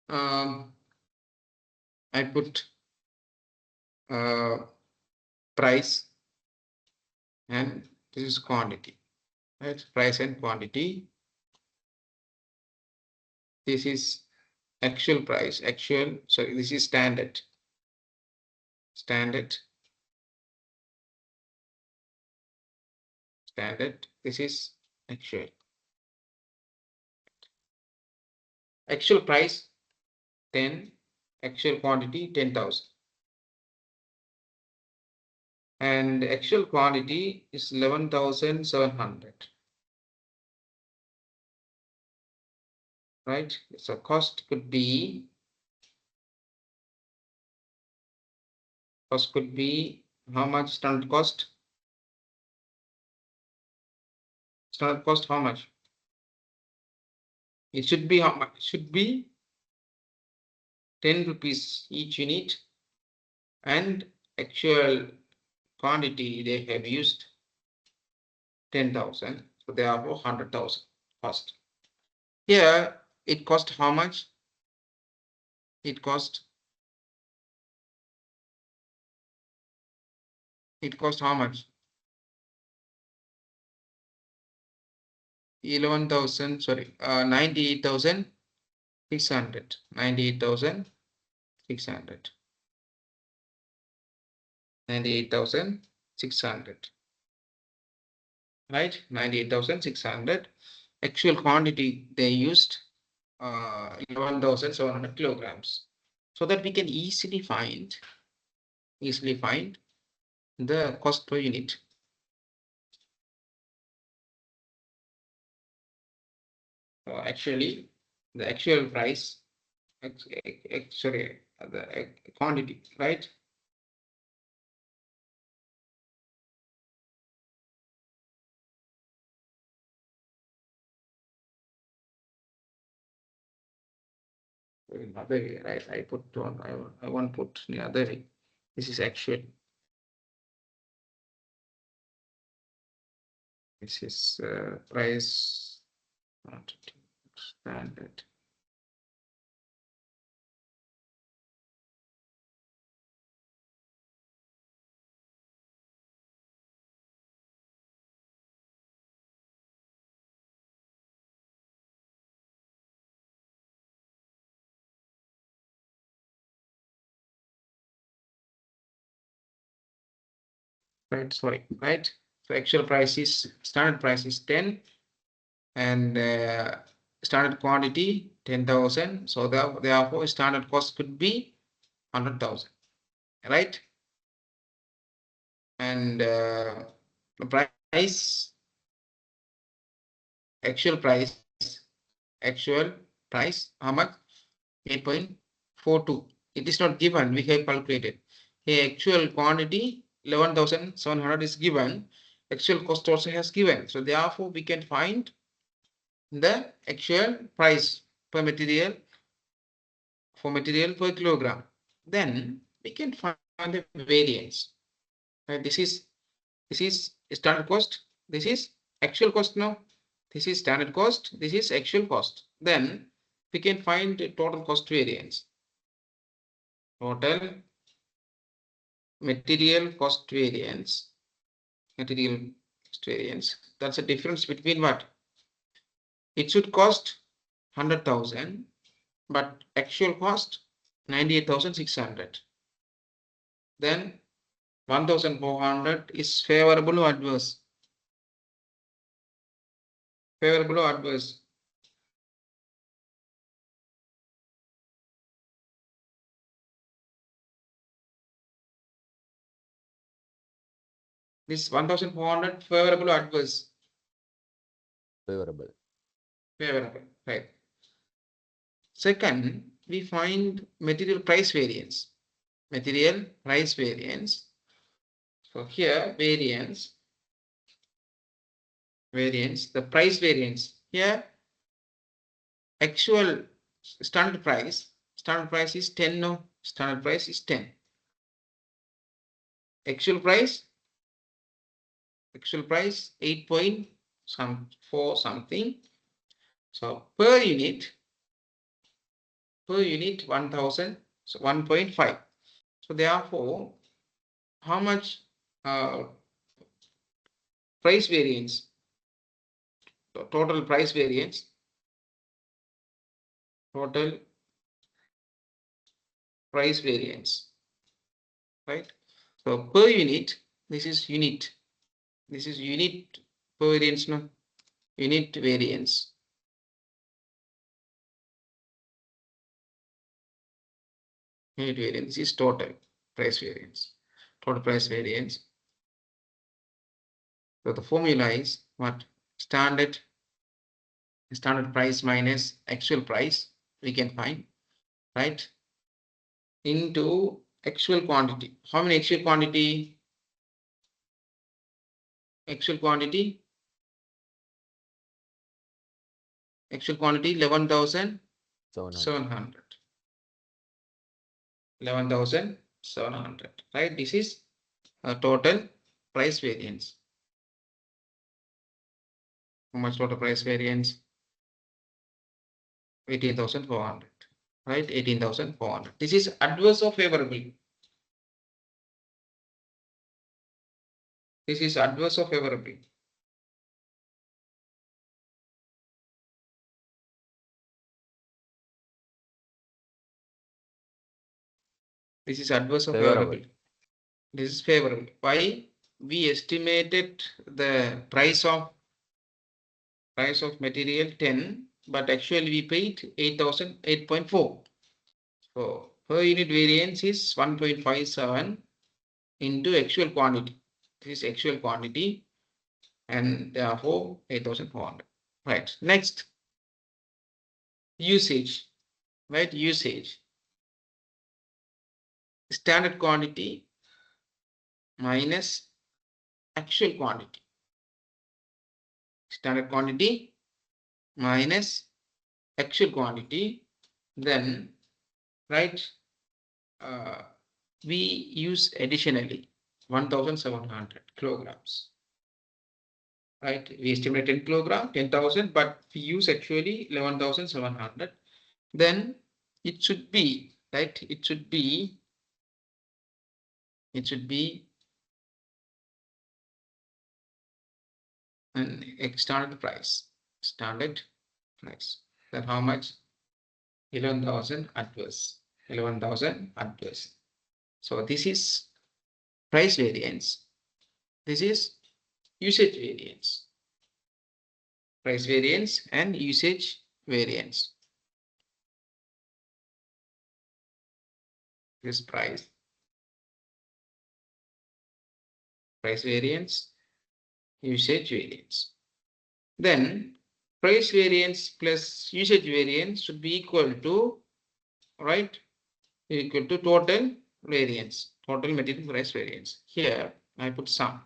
I put price and this is quantity, right? Price and quantity. This is actual price, actual, sorry, this is standard. Standard. Standard. This is actual. Actual price 10, actual quantity 10,000. And actual quantity is 11,700. Right? So cost could be how much standard cost? Standard cost how much? It should be how much? It should be 10 rupees each unit, and actual quantity they have used 10,000, so therefore 100,000 cost. Here it cost how much? It cost how much? 11,000, sorry, 98,600. 98,600. 98,600. Right? 98,600. Actual quantity they used 11,700 kilograms. So that we can easily find the cost per unit. So actually, the actual price, sorry, the quantity, right? Other way, right? I put one. I want to put the other way. This is actual. This is price quantity standard. Right, sorry, right? So actual price is standard price is 10, and standard quantity 10,000. So therefore standard cost could be 100,000, right? And the price, actual price, how much? 8.42. It is not given, we have calculated. The actual quantity 11,700 is given, actual cost also has given. So therefore we can find the actual price per material per kilogram. Then we can find the variance. Right? This is standard cost. This is actual cost now. This is standard cost. This is actual cost. Then we can find the total cost variance. Total material cost variance. Material cost variance. That's the difference between what? It should cost 100,000, but actual cost 98,600. Then 1,400 is favorable or adverse? Favorable or adverse? This 1,400 favorable or adverse? Favorable. Favorable, right? Second, we find material price variance. Material price variance. So here variance, the price variance. Here actual standard price is 10. No, standard price is 10. Actual price 8 point four something. So per unit 1000, so 1.5. So therefore, how much price variance, total price variance, right? So per unit, this is unit variance, no, unit variance. Unit variance is total price variance. So the formula is what? Standard price minus actual price, we can find, right? Into actual quantity. How many actual quantity? Actual quantity 11,700. 700. 11,700, right? This is a total price variance. How much total price variance? 18,400, right? 18,400. This is adverse or favorable? This is adverse or favorable? This is adverse or favorable? This is favorable. Why? We estimated the price of material 10, but actually we paid 8.4. So per unit variance is 1.57 into actual quantity. This is actual quantity, and therefore 8,400. Right. Next, usage. Right, usage. Standard quantity minus actual quantity. Standard quantity minus actual quantity. Then, right, we use additionally 1,700 kilograms. Right, we estimate 10 kilogram, 10,000, but we use actually 11,700. Then it should be, right, it should be an standard price. Then how much? 11,000 adverse. 11,000 adverse. So this is price variance. This is usage variance. Price variance and usage variance. This price variance, usage variance. Then price variance plus usage variance should be equal to, right, equal to total variance, total material price variance. Here I put sum.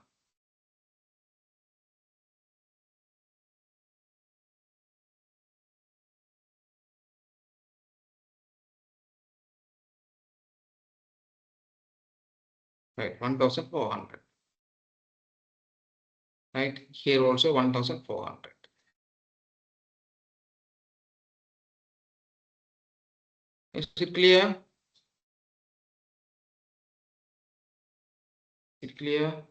Right, 1,400. Right, here also 1,400. Is it clear? Is it clear?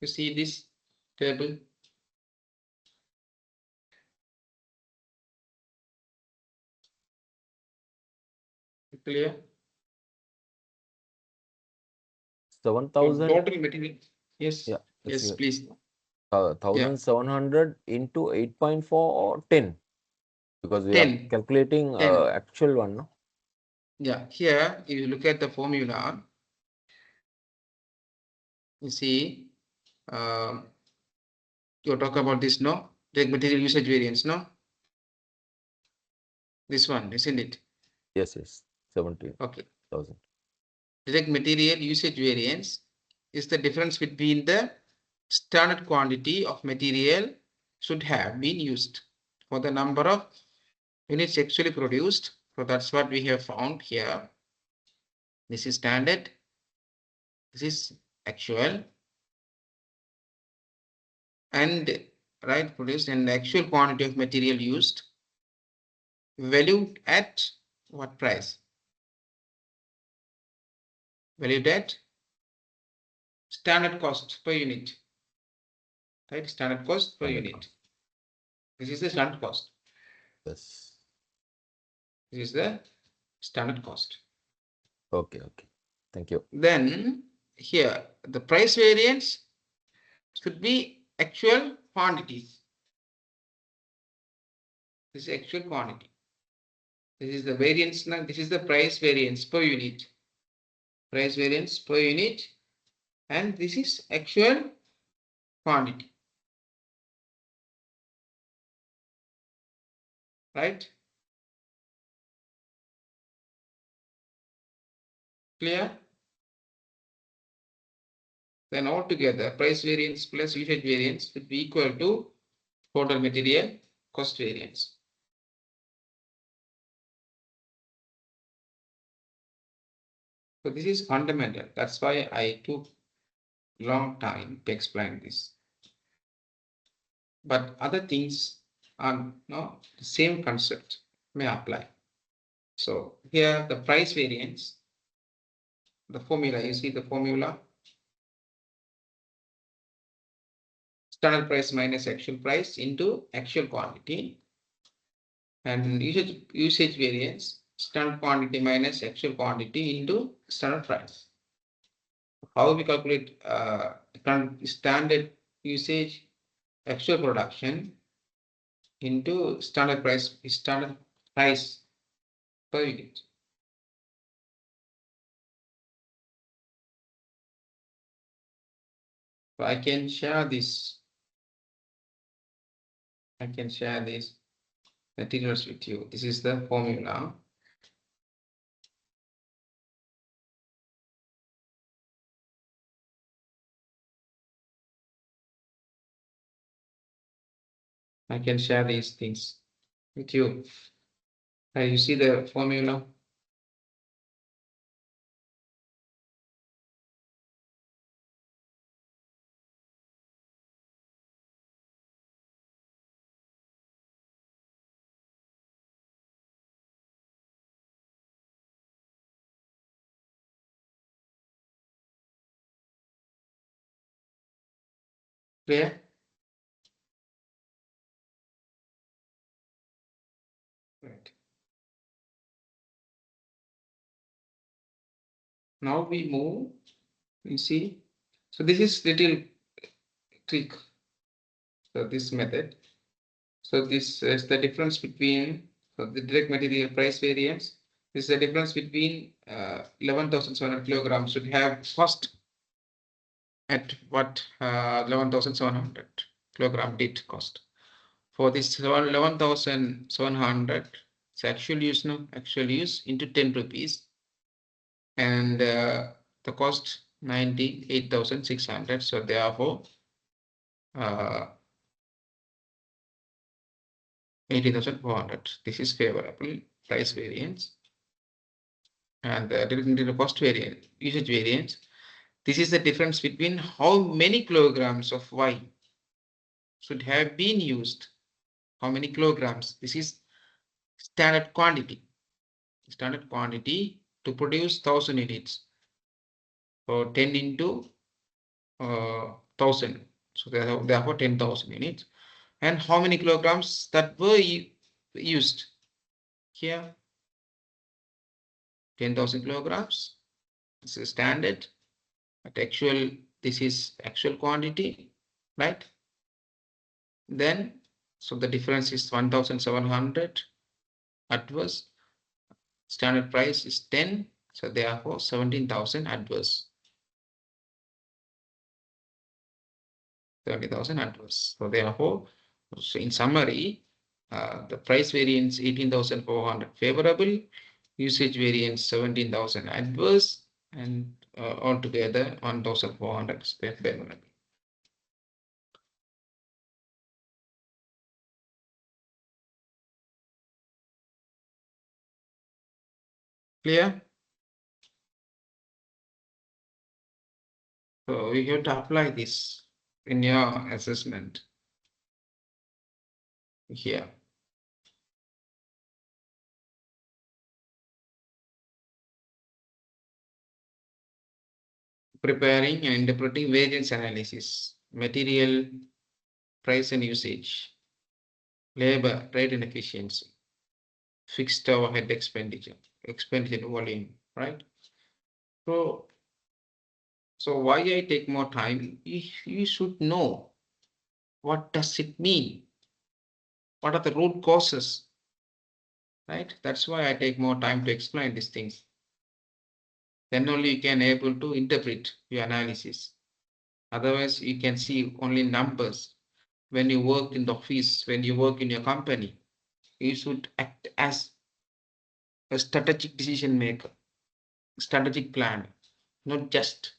You see this table? Clear? 7,000. Total material. Yes. Yeah. Yes, please. 1,700 into 8.4 or 10. Because we 10. are calculating 10. actual one, no? Yeah, here if you look at the formula, you see, you talk about this, no? Direct material usage variance, no? This one, isn't it? Yes, 17,000. Okay. Direct material usage variance is the difference between the standard quantity of material should have been used for the number of units actually produced. So that's what we have found here. This is standard. This is actual. And right, produced and the actual quantity of material used valued at what price? Valued at standard cost per unit. Right, standard cost per Standard unit. cost. This is the standard cost. Yes. This is the standard cost. Okay. Thank you. Then here the price variance should be actual quantities. This is actual quantity. This is the variance. This is the price variance per unit. Price variance per unit, and this is actual quantity. Right? Clear? Then altogether price variance plus usage variance would be equal to total material cost variance. So this is fundamental. That's why I took long time to explain this. But other things are no the same concept may apply. So here the price variance, the formula, you see the formula, standard price minus actual price into actual quantity, and usage variance, standard quantity minus actual quantity into standard price. How we calculate standard usage actual production into standard price per unit. So I can share this. I can share these materials with you. This is the formula. I can share these things with you. You see the formula. Clear? Right. Now we move. You see. So this is little trick. So this method. So this is the difference between the direct material price variance. This is the difference between 11,700 kilograms should have cost at what 11,700 kilogram did cost. For this 11,700, it's actual use, no, actual use into 10 rupees, and the cost 98,600. So therefore 80,400. This is favorable price variance, and the cost variance, usage variance. This is the difference between how many kilograms of Y should have been used. How many kilograms? This is standard quantity. Standard quantity to produce 1,000 units. So 10 into 1,000. So therefore 10,000 units. And how many kilograms that were used? Here 10,000 kilograms. This is standard. But actual, this is actual quantity, right? Then So the difference is 1,700 adverse. Standard price is 10. So therefore 17,000 adverse. 30,000 adverse. So therefore, so in summary, the price variance 18,400 favorable, usage variance 17,000 adverse, and altogether 1,400 favorable. Clear? So you have to apply this in your assessment here. Preparing and interpreting variance analysis, material, price and usage, labor, rate and efficiency, fixed overhead expenditure volume, right? So why I take more time? You should know what does it mean? What are the root causes? Right? That's why I take more time to explain these things. Then only you can able to interpret your analysis. Otherwise, you can see only numbers. When you work in the office, when you work in your company, you should act as a strategic decision maker, strategic plan, not just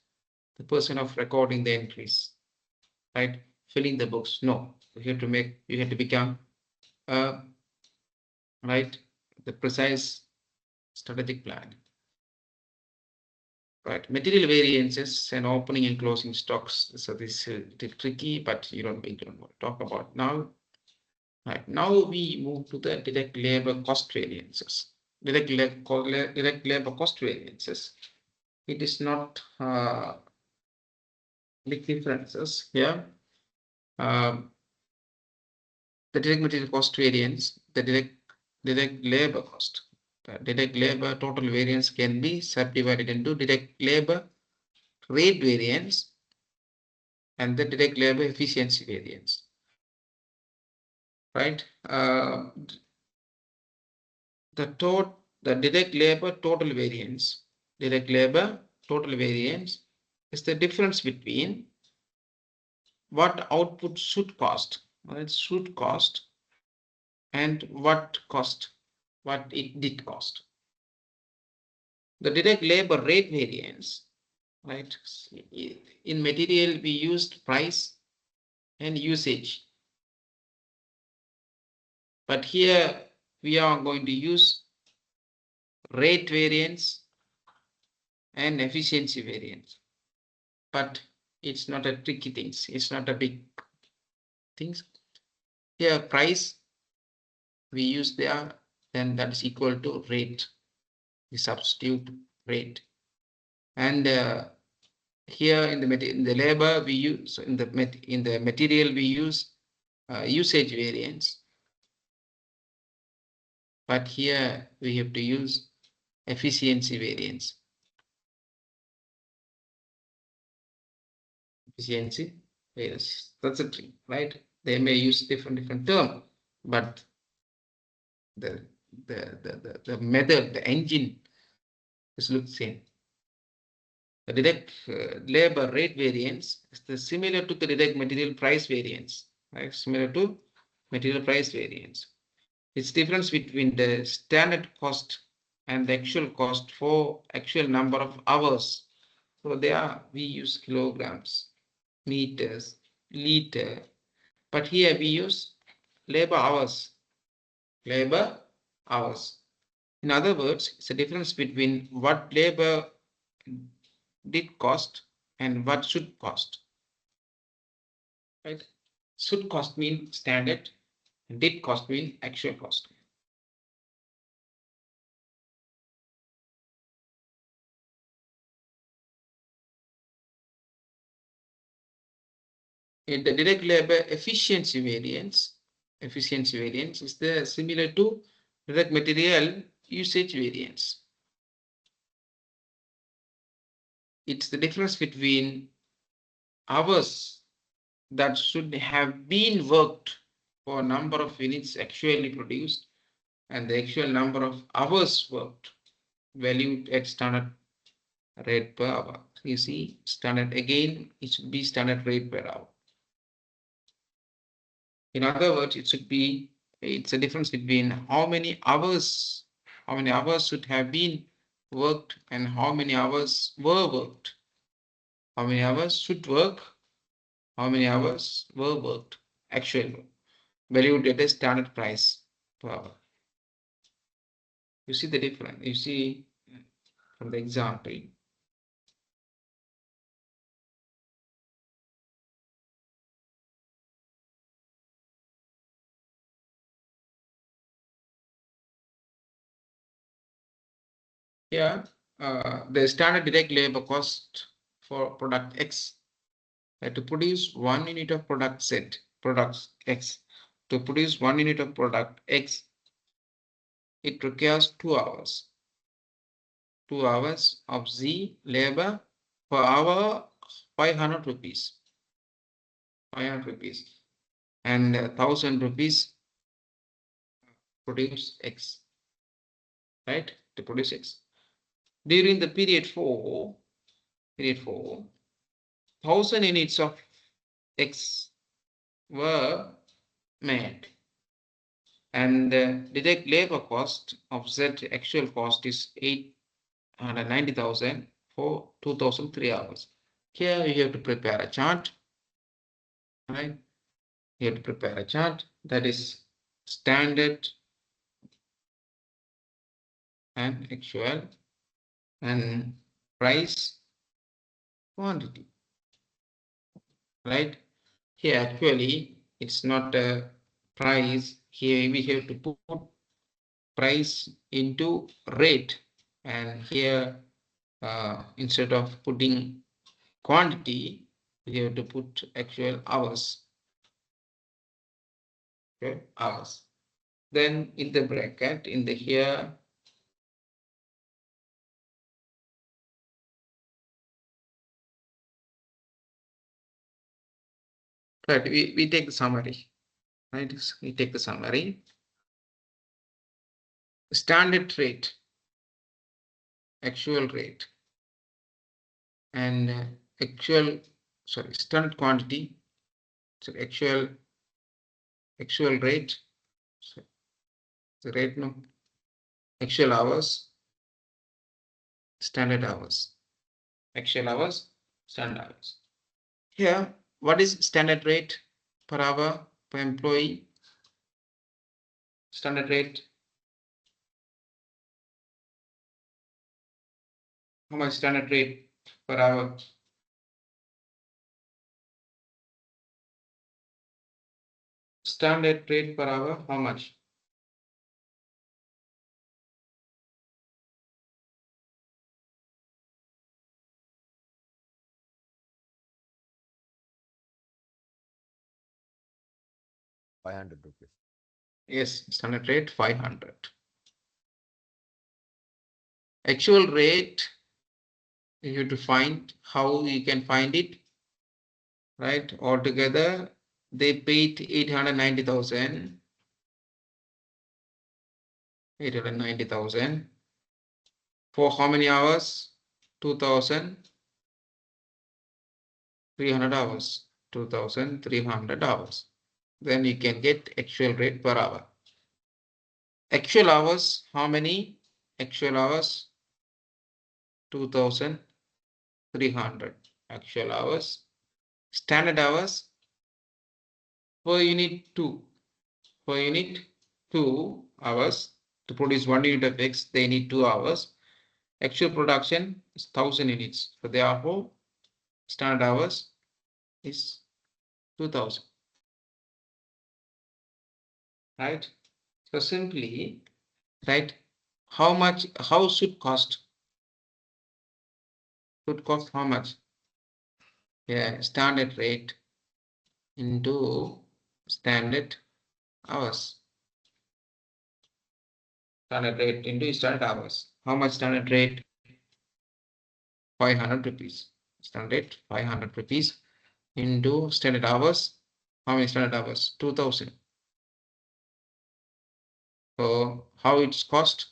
the person of recording the entries, right? Filling the books. No, you have to become right, the precise strategic plan. Right, material variances and opening and closing stocks. So this is tricky, but we don't want to talk about now. Right, now we move to the direct labor cost variances. Direct labor cost variances. It is not big differences here. The direct material cost variance, the direct labor cost. The direct labor total variance can be subdivided into direct labor rate variance and the direct labor efficiency variance. Right? The direct labor total variance is the difference between what output should cost, and what it did cost. The direct labor rate variance, right? In material, we used price and usage. But here we are going to use rate variance and efficiency variance. But it's not a tricky thing. It's not a big thing. Here price we use there, then that is equal to rate. We substitute rate. And here in the labor we use in the material we use usage variance, but here we have to use efficiency variance. Efficiency variance. That's a trick, right? They may use different term, but the method, the engine is look same. The direct labor rate variance is similar to the direct material price variance, right? Similar to material price variance. It's difference between the standard cost and the actual cost for actual number of hours. So there we use kilograms, meters, liter, but here we use labor hours. Labor hours. In other words, it's a difference between what labor did cost and what should cost. Right? Should cost mean standard, and did cost mean actual cost. In the direct labor efficiency variance is the similar to direct material usage variance. It's the difference between hours that should have been worked for number of units actually produced and the actual number of hours worked valued at standard rate per hour. You see, standard again, it should be standard rate per hour. In other words, it's a difference between how many hours should have been worked and how many hours were worked. How many hours should work, how many hours were worked, actual valued at a standard price per hour. You see the difference. You see from the example. Here, the standard direct labor cost for product X to produce 1 unit of product products X. To produce 1 unit of product X, it requires 2 hours. 2 hours of Z labor per hour, 500 rupees. 500 rupees. And 1000 rupees produce X. Right? To produce X. During the period 4, 1000 units of X were made. And the direct labor cost of Z actual cost is 890,000 for 2003 hours. Here you have to prepare a chart, right? You have to prepare a chart that is standard and actual and price quantity, right? Here actually it's not a price. Here we have to put price into rate, and here instead of putting quantity, we have to put actual hours. Okay, hours. Then in the bracket, in the here, right, we take the summary, right? We take the summary. Standard rate, actual rate, and standard quantity, so actual rate, so the rate, no, actual hours, standard hours, actual hours, standard hours. Here, what is standard rate per hour per employee? Standard rate. How much standard rate per hour? Standard rate per hour, how much? ₹500. Yes, standard rate 500. Actual rate, you have to find how you can find it, right? Altogether, they paid 890,000. 890,000 for how many hours? 2,300 hours. 2,300 hours. Then you can get actual rate per hour. Actual hours, how many? Actual hours, 2,300 actual hours. Standard hours per unit 2. Per unit 2 hours. To produce 1 unit of X, they need 2 hours. Actual production is 1000 units. So therefore, standard hours is 2000. Right? So simply, right? How should cost? Should cost how much? Yeah, standard rate into standard hours. Standard rate into standard hours. How much standard rate? 500 rupees. Standard rate 500 rupees into standard hours. How many standard hours? 2000. So how it's cost?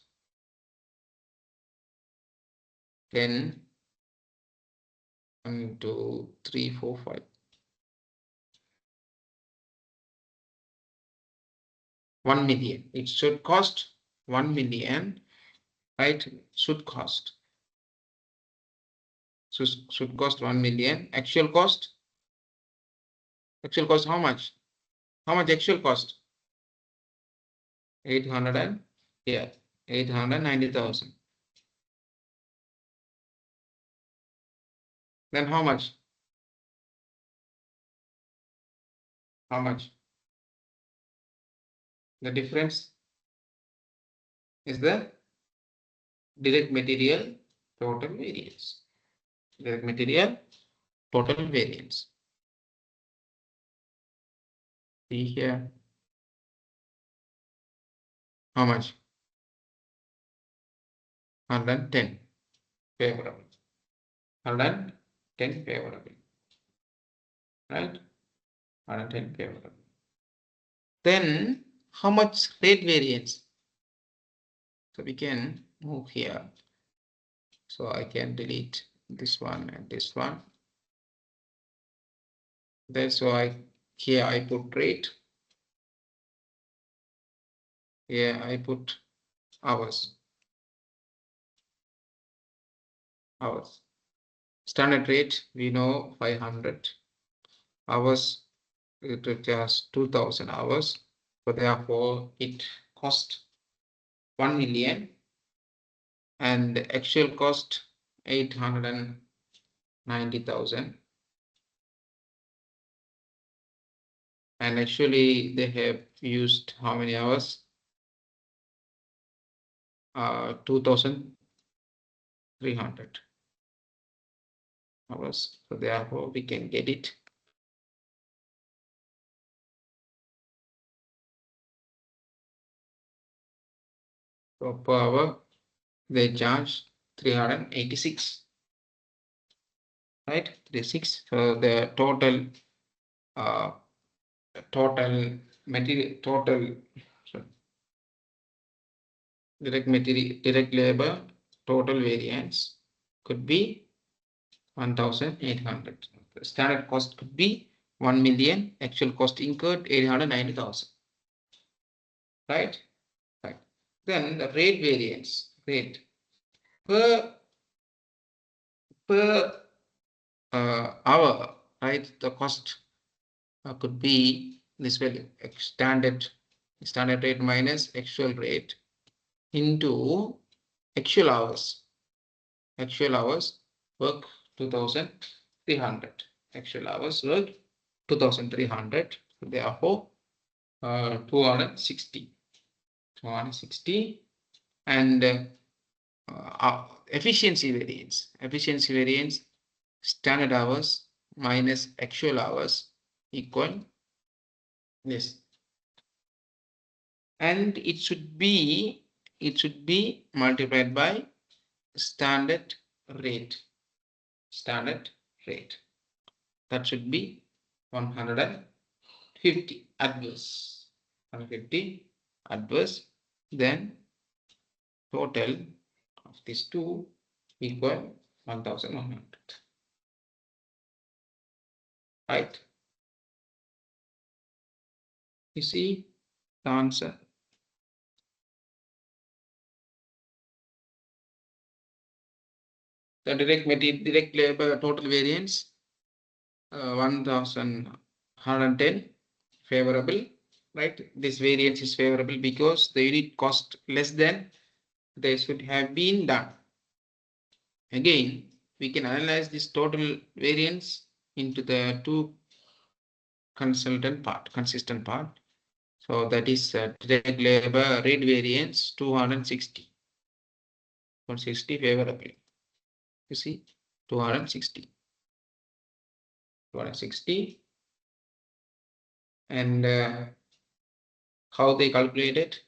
10, 1, 2, 3, 4, 5. 1 million. It should cost 1 million, right? Should cost. Should cost 1 million. Actual cost? Actual cost how much? How much actual cost? 800 and, yeah, 890,000. Then how much? How much? The difference is the direct material total variance. Direct material total variance. See here. How much? 110 favorable. 110 favorable. Right? 110 favorable. Then how much rate variance? So we can move here. So I can delete this one and this one. That's why here I put rate. Here I put hours. Hours. Standard rate, we know 500 hours. It requires 2000 hours. So therefore it cost 1 million and the actual cost 890,000. And actually they have used how many hours? 2300 hours. So therefore we can get it. So per hour they charge 386. Right? 36. So the total material direct labor total variance could be 1,800. The standard cost could be 1 million. Actual cost incurred 890,000. Right? Right. Then the rate variance rate per hour. Right? The cost could be this value standard rate minus actual rate into actual hours. Actual hours work 2,300. Actual hours work 2,300. Therefore, 260. 260 and efficiency variance. Efficiency variance standard hours minus actual hours equal this. And it should be multiplied by standard rate. Standard rate. That should be 150 adverse. 150 adverse. Then total of these two equal 1,100. Right? You see the answer. The direct labor total variance 1,110 favorable. Right? This variance is favorable because the unit cost less than they should have been done. Again, we can analyze this total variance into the two consistent part. So that is direct labor rate variance 260. 260 favorably. You see, 260. 260. And how they calculated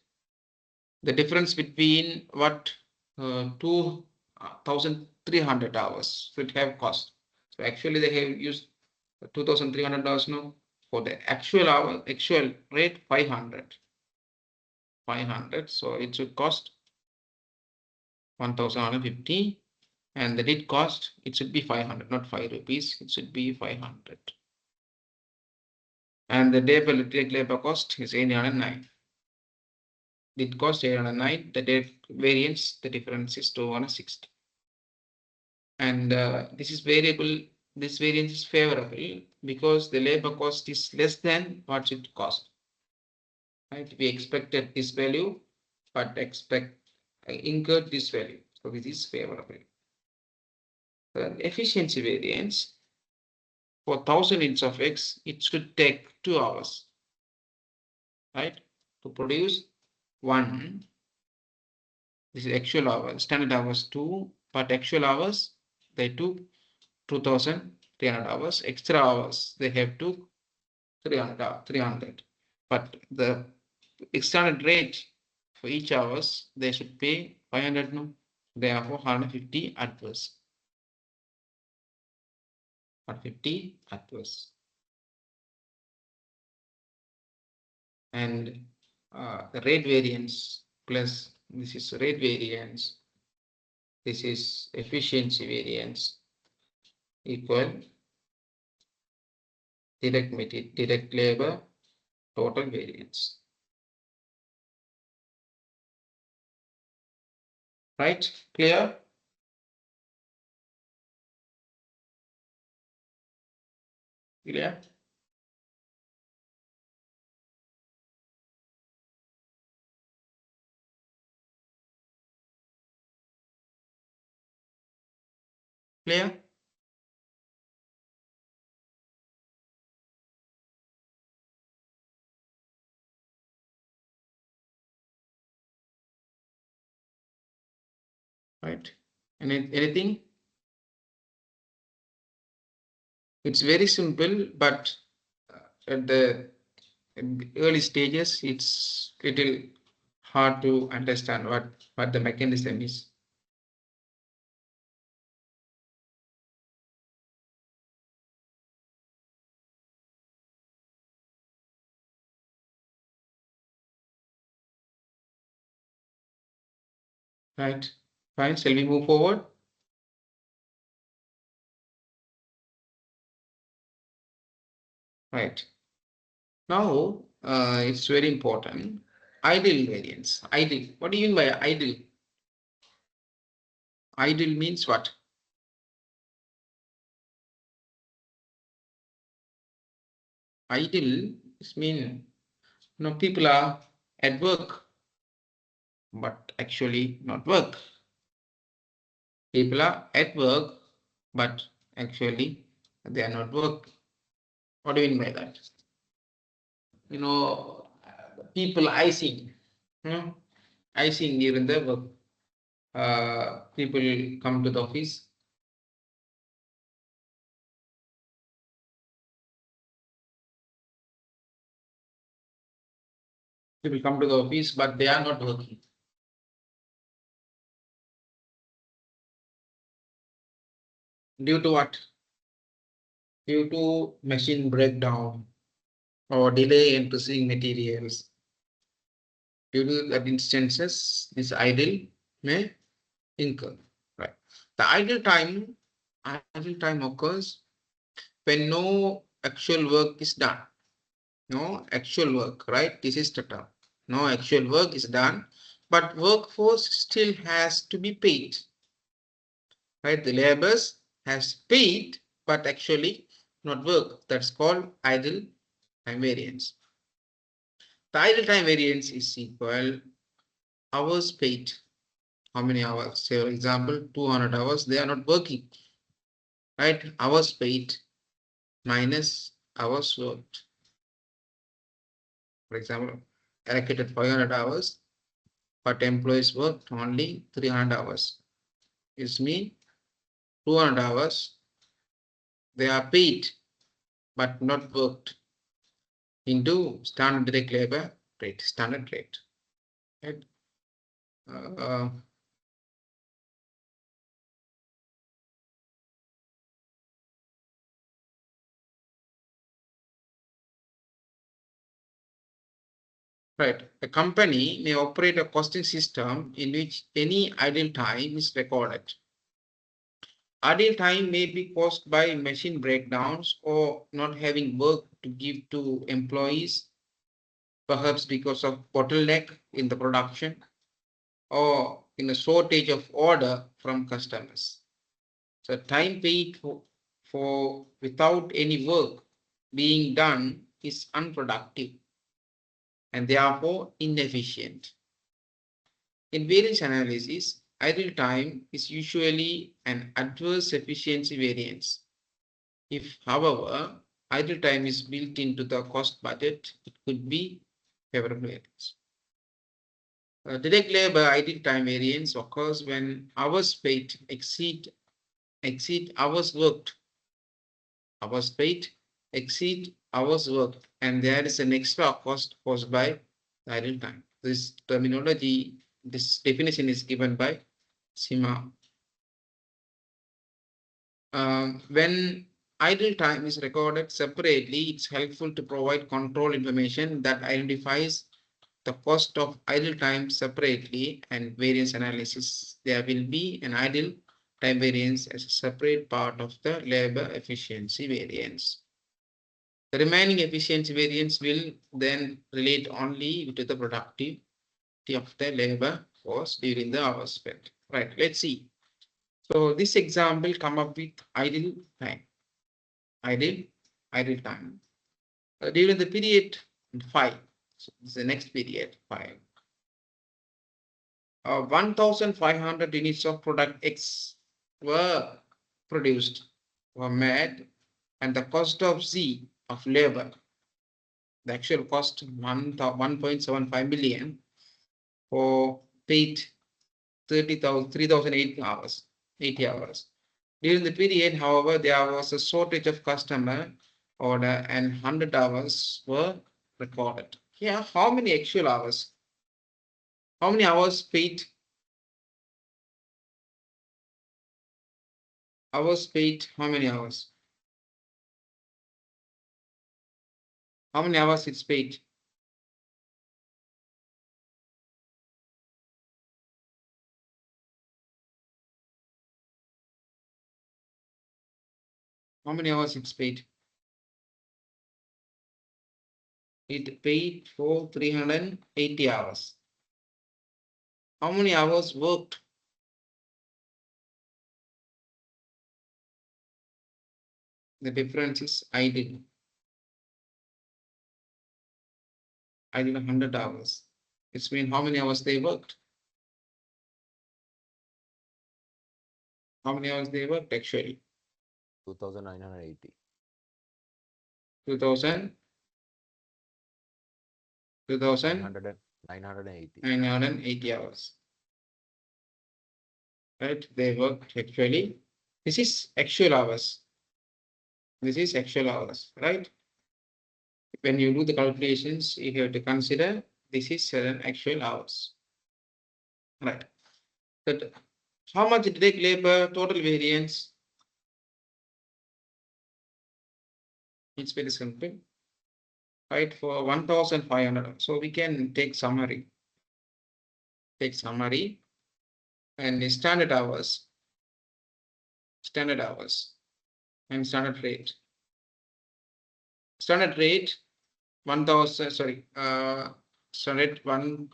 the difference between what 2,300 hours should have cost. So actually they have used 2,300 hours now for the actual hour, actual rate 500. 500. So it should cost 1,150. And the did cost, it should be 500, not 5 rupees. It should be 500. And the direct labor cost is 809. Did cost 809. The direct variance, the difference is 260. And this is variable. This variance is favorable because the labor cost is less than what it cost. Right? We expected this value, but incurred this value. So this is favorable. The efficiency variance for 1000 units of X, it should take 2 hours, right? To produce one. This is actual hours, standard hours 2, but actual hours they took 2300 hours. Extra hours they have to 300. But the extended rate for each hours they should pay 500. No, therefore 150 adverse. 150 adverse. And the rate variance plus this is rate variance, this is efficiency variance equal direct labor total variance. Right? Clear? Clear? Clear? Right? Anything? It's very simple, but at the early stages, it's little hard to understand what the mechanism is. Right? Fine. Shall we move forward? Right. Now, it's very important. Ideal variance. Ideal. What do you mean by ideal? Ideal means what? Ideal is mean people are at work, but actually not work. People are at work, but actually they are not work. What do you mean by that? People icing, icing during the work. People come to the office. People come to the office, but they are not working. Due to what? Due to machine breakdown or delay in processing materials. Due to that instances, this idle may incur. Right. The idle time occurs when no actual work is done. No actual work, right? This is the term. No actual work is done, but workforce still has to be paid. Right? The laborers has paid, but actually not work. That's called idle time variance. The idle time variance is equal hours paid. How many hours? Say, for example, 200 hours, they are not working. Right? Hours paid minus hours worked. For example, allocated 500 hours, but employees worked only 300 hours. It means 200 hours, they are paid, but not worked into standard direct labor rate, standard rate. Right? Uh, Right. A company may operate a costing system in which any idle time is recorded. Idle time may be caused by machine breakdowns or not having work to give to employees, perhaps because of bottleneck in the production or in a shortage of order from customers. So time paid for without any work being done is unproductive and therefore inefficient. In variance analysis, idle time is usually an adverse efficiency variance. If, however, idle time is built into the cost budget, it could be favorable variance. Direct labor idle time variance occurs when hours paid exceed hours worked. Hours paid exceed hours worked, and there is an extra cost caused by idle time. This terminology, this definition is given by Sima. When idle time is recorded separately, it's helpful to provide control information that identifies the cost of idle time separately and variance analysis. There will be an idle time variance as a separate part of the labor efficiency variance. The remaining efficiency variance will then relate only to the productivity of the labor force during the hours spent. Right, let's see. So this example come up with idle time. Idle, idle time. During the period 5, so this is the next period 5. 1,500 units of product X were produced, were made, and the cost of Z of labor, the actual cost 1.75 million for paid 30,000, 3,008 hours, 80 hours. During the period, however, there was a shortage of customer order and 100 hours were recorded. Here, how many actual hours? How many hours paid? Hours paid, how many hours? How many hours it's paid? How many hours it's paid? It paid for 380 hours. How many hours worked? The difference is idle. Idle 100 hours. It's mean how many hours they worked? How many hours they worked actually? 2,980. 2000, 980. 980 hours. Right? They worked actually. This is actual hours. This is actual hours, right? When you do the calculations, you have to consider this is certain actual hours. Right. But how much direct labor total variance? It's very simple. Right, for 1,500. So we can take summary. Take summary and the standard hours. Standard hours and standard rate. Standard rate 1,000, sorry, standard 1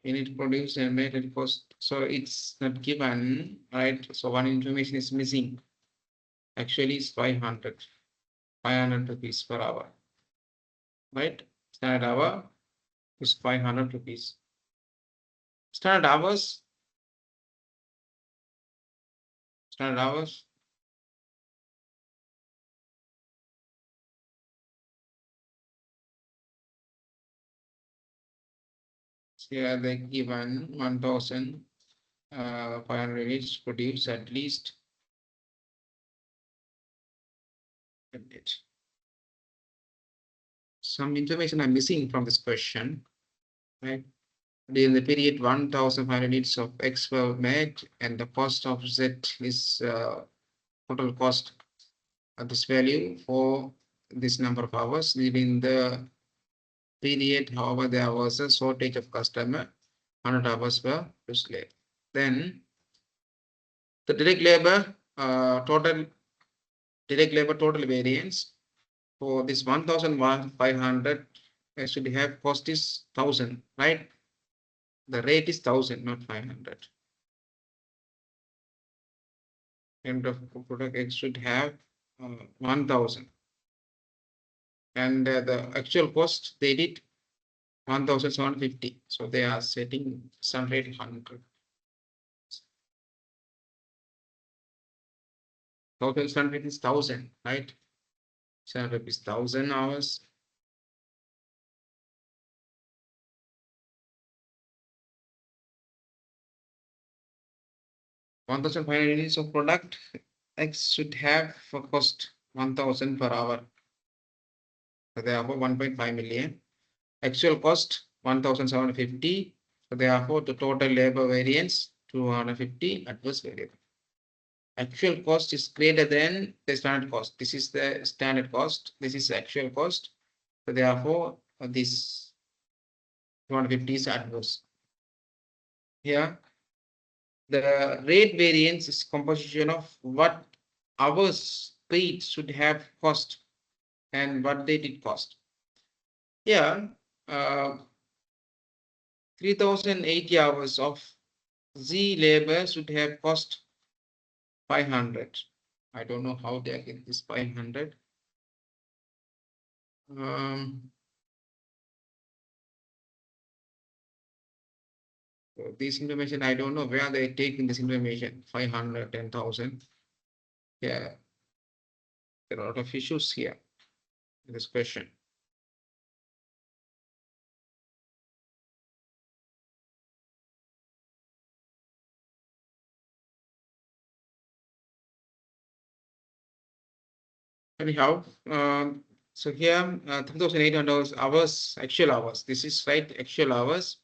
unit produced and made at cost. So it's not given, right? So one information is missing. Actually, it's 500 rupees per hour, right? Standard hour is 500 rupees. Standard hours, standard hours. Here they given 1,500 units produce at least. Some information I'm missing from this question, right? During the period 1,500 units of X were made and the cost of Z is total cost of this value for this number of hours, leaving the period, however, there was a shortage of customer, 100 hours were used late. Then the direct labor total variance for this 1,500 should have cost is 1,000, right? The rate is 1,000, not 500. End of product X should have 1,000. And the actual cost they did 1,750. So they are setting some rate 100. 1,700 is 1,000, right? 700 is 1,000 hours. $1,500 units of product X should have for cost 1,000 per hour. So therefore 1.5 million. Actual cost 1,750. So therefore the total labor variance 250 adverse variable. Actual cost is greater than the standard cost. This is the standard cost. This is actual cost. So therefore this 250 is adverse. Here the rate variance is composition of what hours paid should have cost and what they did cost. Here 3,080 hours of Z labor should have cost 500. I don't know how they get this 500. So this information, I don't know where they take in this information, 500, 10,000. Yeah, there are a lot of issues here in this question. Anyhow, so here 3,800 hours, actual hours. This is right, actual hours.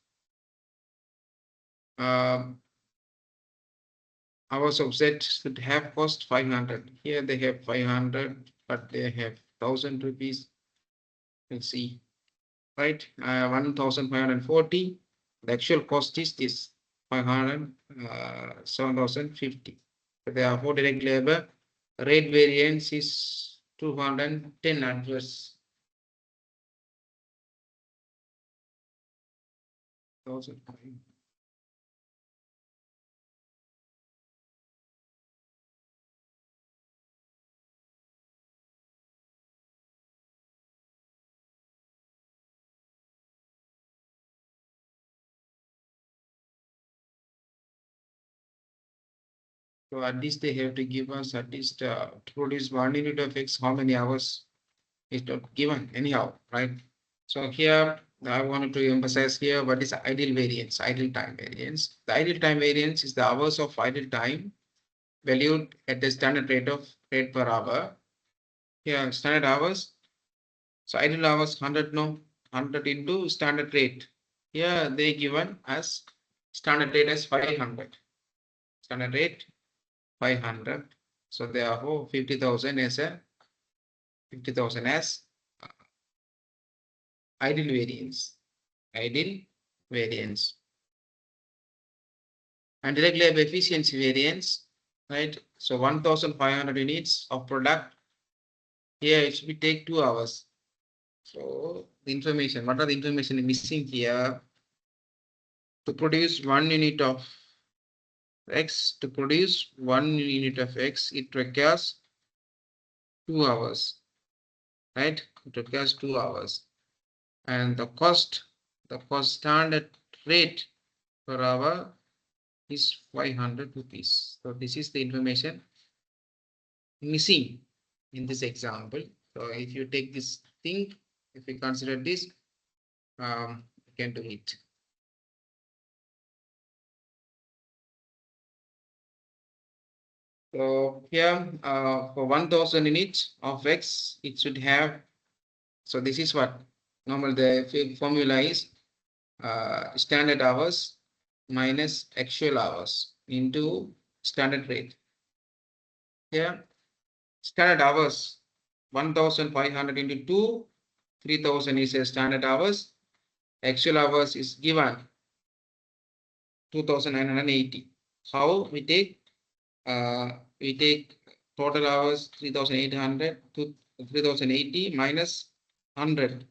Hours of Z should have cost 500. Here they have 500, but they have 1,000 rupees. Let's see, right? 1,540. The actual cost is this 500, 7,050. Therefore, direct labor rate variance is 210 adverse. 1,000. So at least they have to give us at least to produce 1 unit of X, how many hours is not given anyhow, right? So here I wanted to emphasize here what is ideal variance, ideal time variance. The ideal time variance is the hours of idle time valued at the standard rate per hour. Here standard hours. So idle hours 100, no, 100 into standard rate. Here they given as standard rate as 500. Standard rate 500. So therefore 50,000 as a 50,000 as ideal variance. Ideal variance. And direct labor efficiency variance, right? So 1,500 units of product. Here it should be take 2 hours. So the information, what are the information missing here? To produce 1 unit of X, to produce 1 unit of X, it requires 2 hours, right? It requires 2 hours. And the cost standard rate per hour is 500 rupees. So this is the information missing in this example. So if you take this thing, if we consider this, you can do it. So here for 1,000 units of X, it should have. So this is what normal the formula is standard hours minus actual hours into standard rate. Here standard hours 1,500 into 2 3000 is a standard hours. Actual hours is given 2980. How we take total hours 3800 to 3080 minus 100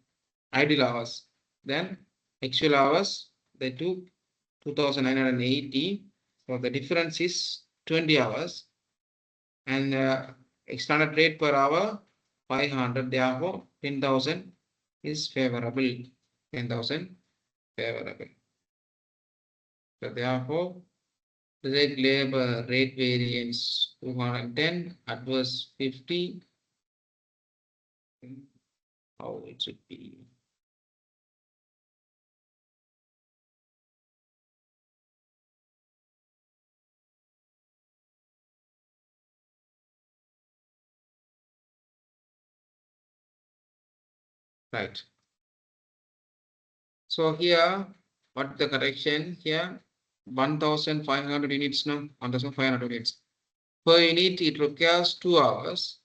ideal hours. Then actual hours they took 2980. So the difference is 20 hours. And standard rate per hour 500. Therefore 10,000 is favorable. 10,000 favorable. So therefore direct labor rate variance 210, adverse 50. How it should be? Right. So here, what the correction here? 1,500 units, no, 1,500 units. Per unit, it requires 2 hours.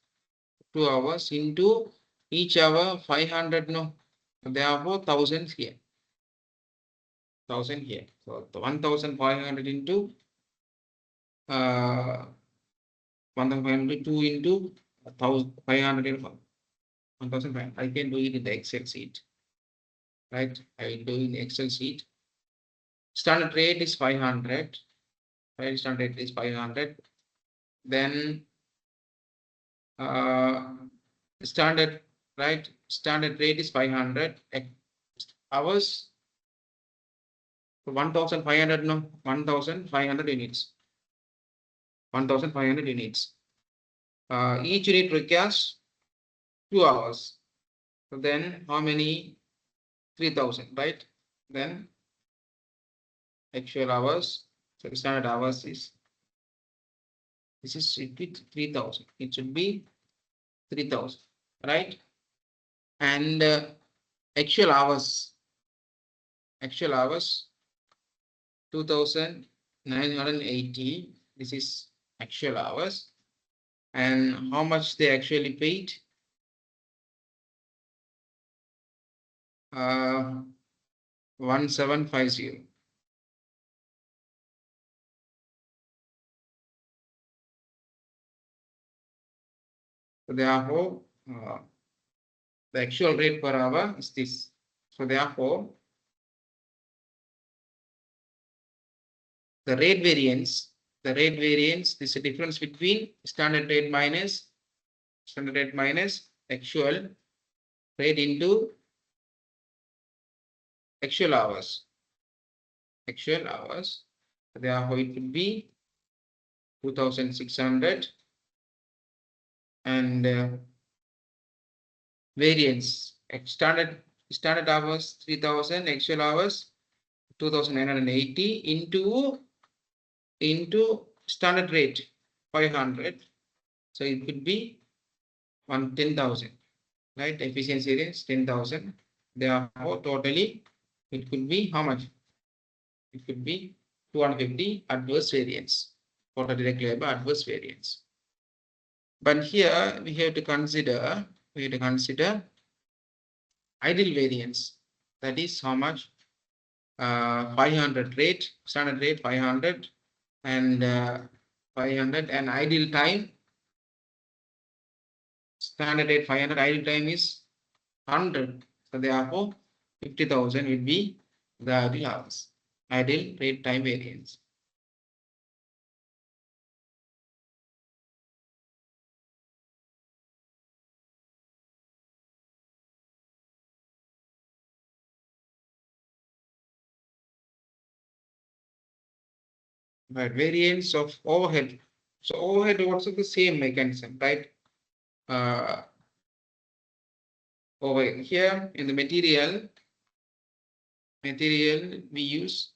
2 hours into each hour 500, no. Therefore, 1,000 here. 1,000 here. So 1,500 into 1,500 2 into 1,500 1,500. I can do it in the Excel sheet. Right? I will do in the Excel sheet. Standard rate is 500. Right? Standard rate is 500. Then standard right standard rate is 500 hours 1,500 no 1,500 units 1,500 units each unit requires 2 hours. So then how many 3,000 right then actual hours so standard hours is this is should be 3,000 it should be 3,000 right and actual hours 2,980. This is actual hours. And how much they actually paid? 1,750. So therefore, the actual rate per hour is this. So therefore, the rate variance is the difference between standard rate minus actual rate into actual hours. Therefore, it would be 2,600 and variance standard hours 3,000 actual hours 2,980 into standard rate 500. So it could be 10,000 right efficiency rate 10,000. Therefore totally it could be how much? It could be 250 adverse variance for the direct labor adverse variance. But here we have to consider ideal variance. That is how much? 500 rate, standard rate 500 and 500 and ideal time. Standard rate 500, ideal time is 100. So therefore 50,000 will be the ideal hours, ideal rate time variance. Right, variance of overhead. So overhead also the same mechanism, right? Over here in the material we use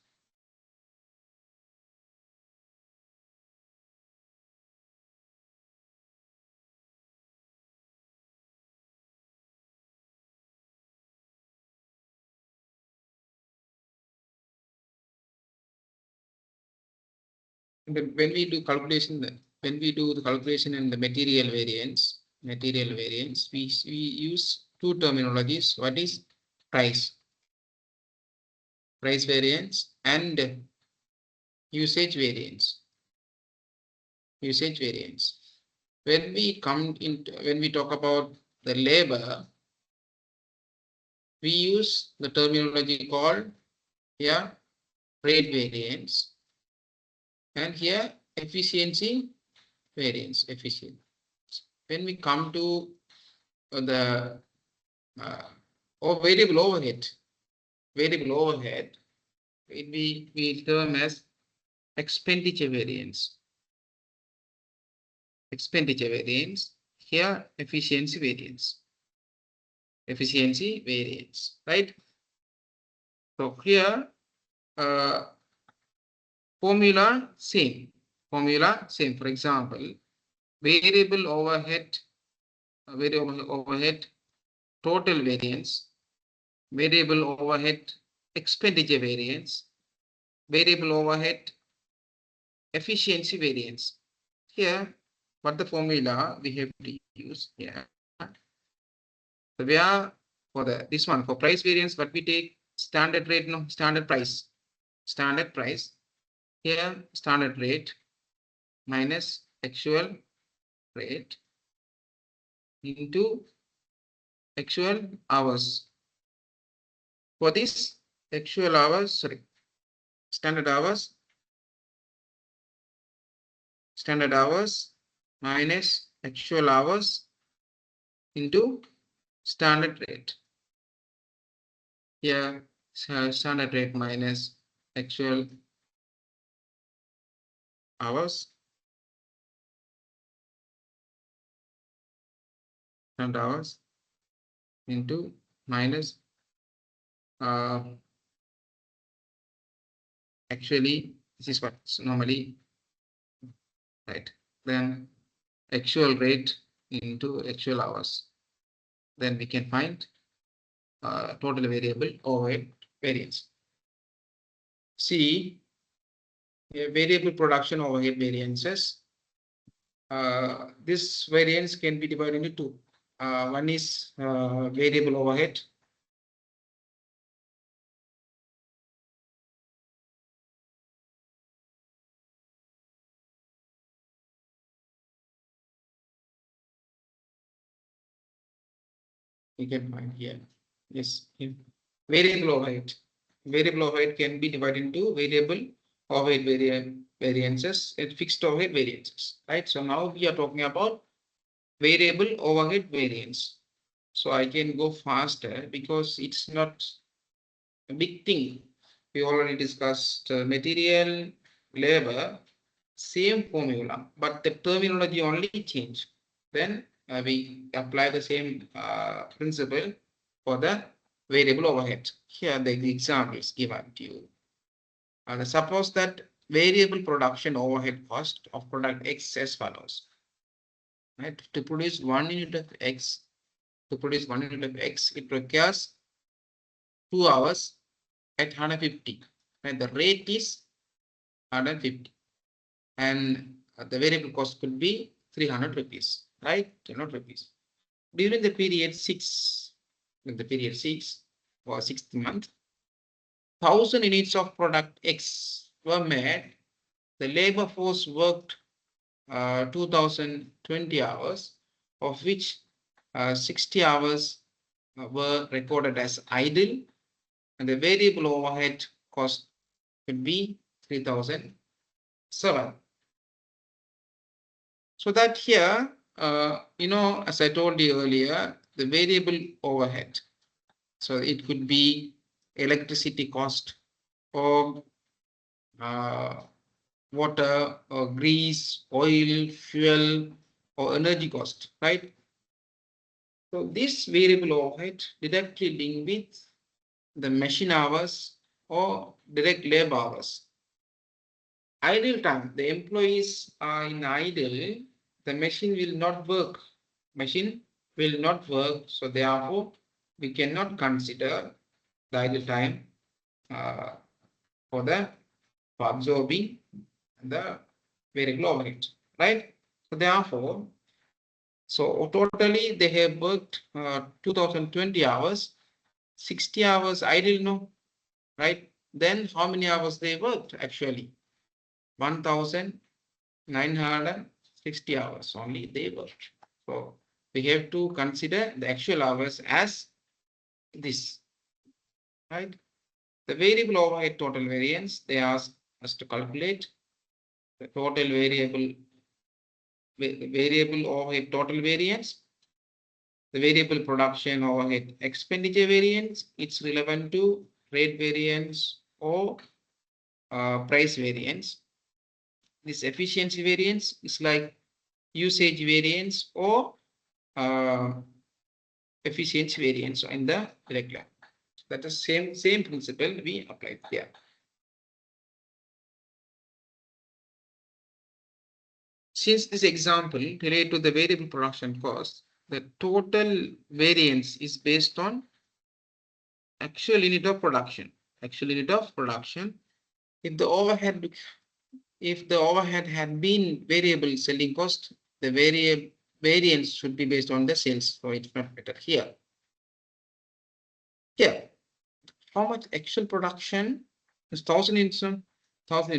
when we do calculation when we do the calculation in the material variance we use two terminologies. What is price variance and usage variance. Usage variance. When we talk about the labor, we use the terminology called here rate variance and here efficiency variance. Efficient. When we come to the or variable overhead, we term as expenditure variance. Expenditure variance, here efficiency variance. Efficiency variance, right? So here formula same. For example, variable overhead total variance, variable overhead expenditure variance, variable overhead efficiency variance. Here, what the formula we have to use here. So we are for this one for price variance, but we take standard rate, no standard price. Standard price. Here, standard rate minus actual rate into actual hours. For this actual hours, sorry, standard hours minus actual hours into standard rate. Here, standard rate minus actual hours and hours into minus actually this is what's normally right. Then actual rate into actual hours. Then we can find total variable overhead variance. See, variable production overhead variances. This variance can be divided into two. One is variable overhead. You can find here. Yes, variable overhead. Variable overhead can be divided into variable overhead variances and fixed overhead variances. Right. So now we are talking about variable overhead variance. So I can go faster because it's not a big thing. We already discussed material, labor, same formula, but the terminology only changed. Then we apply the same principle for the variable overhead. Here the example is given to you. And suppose that variable production overhead cost of product X as follows. Right? To produce 1 unit of X, it requires 2 hours at 150. And the rate is 150. And the variable cost could be 300 rupees, right? 300 rupees. During the period 6, or 6th month, 1000 units of product X were made. The labor force worked 2020 hours, of which 60 hours were recorded as idle, and the variable overhead cost could be 3007. So that here, as I told you earlier, the variable overhead. So it could be electricity cost or water or grease, oil, fuel, or energy cost, right? So this variable overhead directly linked with the machine hours or direct labor hours. Idle time, the employees are in idle, the machine will not work. So therefore, we cannot consider the idle time for absorbing the variable overhead, right? So therefore, So totally they have worked 2020 hours, 60 hours idle, no, right? Then how many hours they worked actually? 1960 hours only they worked. So we have to consider the actual hours as this, right? The variable overhead total variance, they ask us to calculate the total variable overhead total variance, the variable production overhead expenditure variance. It's relevant to rate variance or price variance. This efficiency variance is like usage variance or uh, efficiency variance in the regular. That is same principle we applied here. Since this example related to the variable production cost, the total variance is based on actual unit of production. Actual unit of production. If the overhead had been variable selling cost, the variance should be based on the sales. So it's not better here. Here, how much actual production is 1000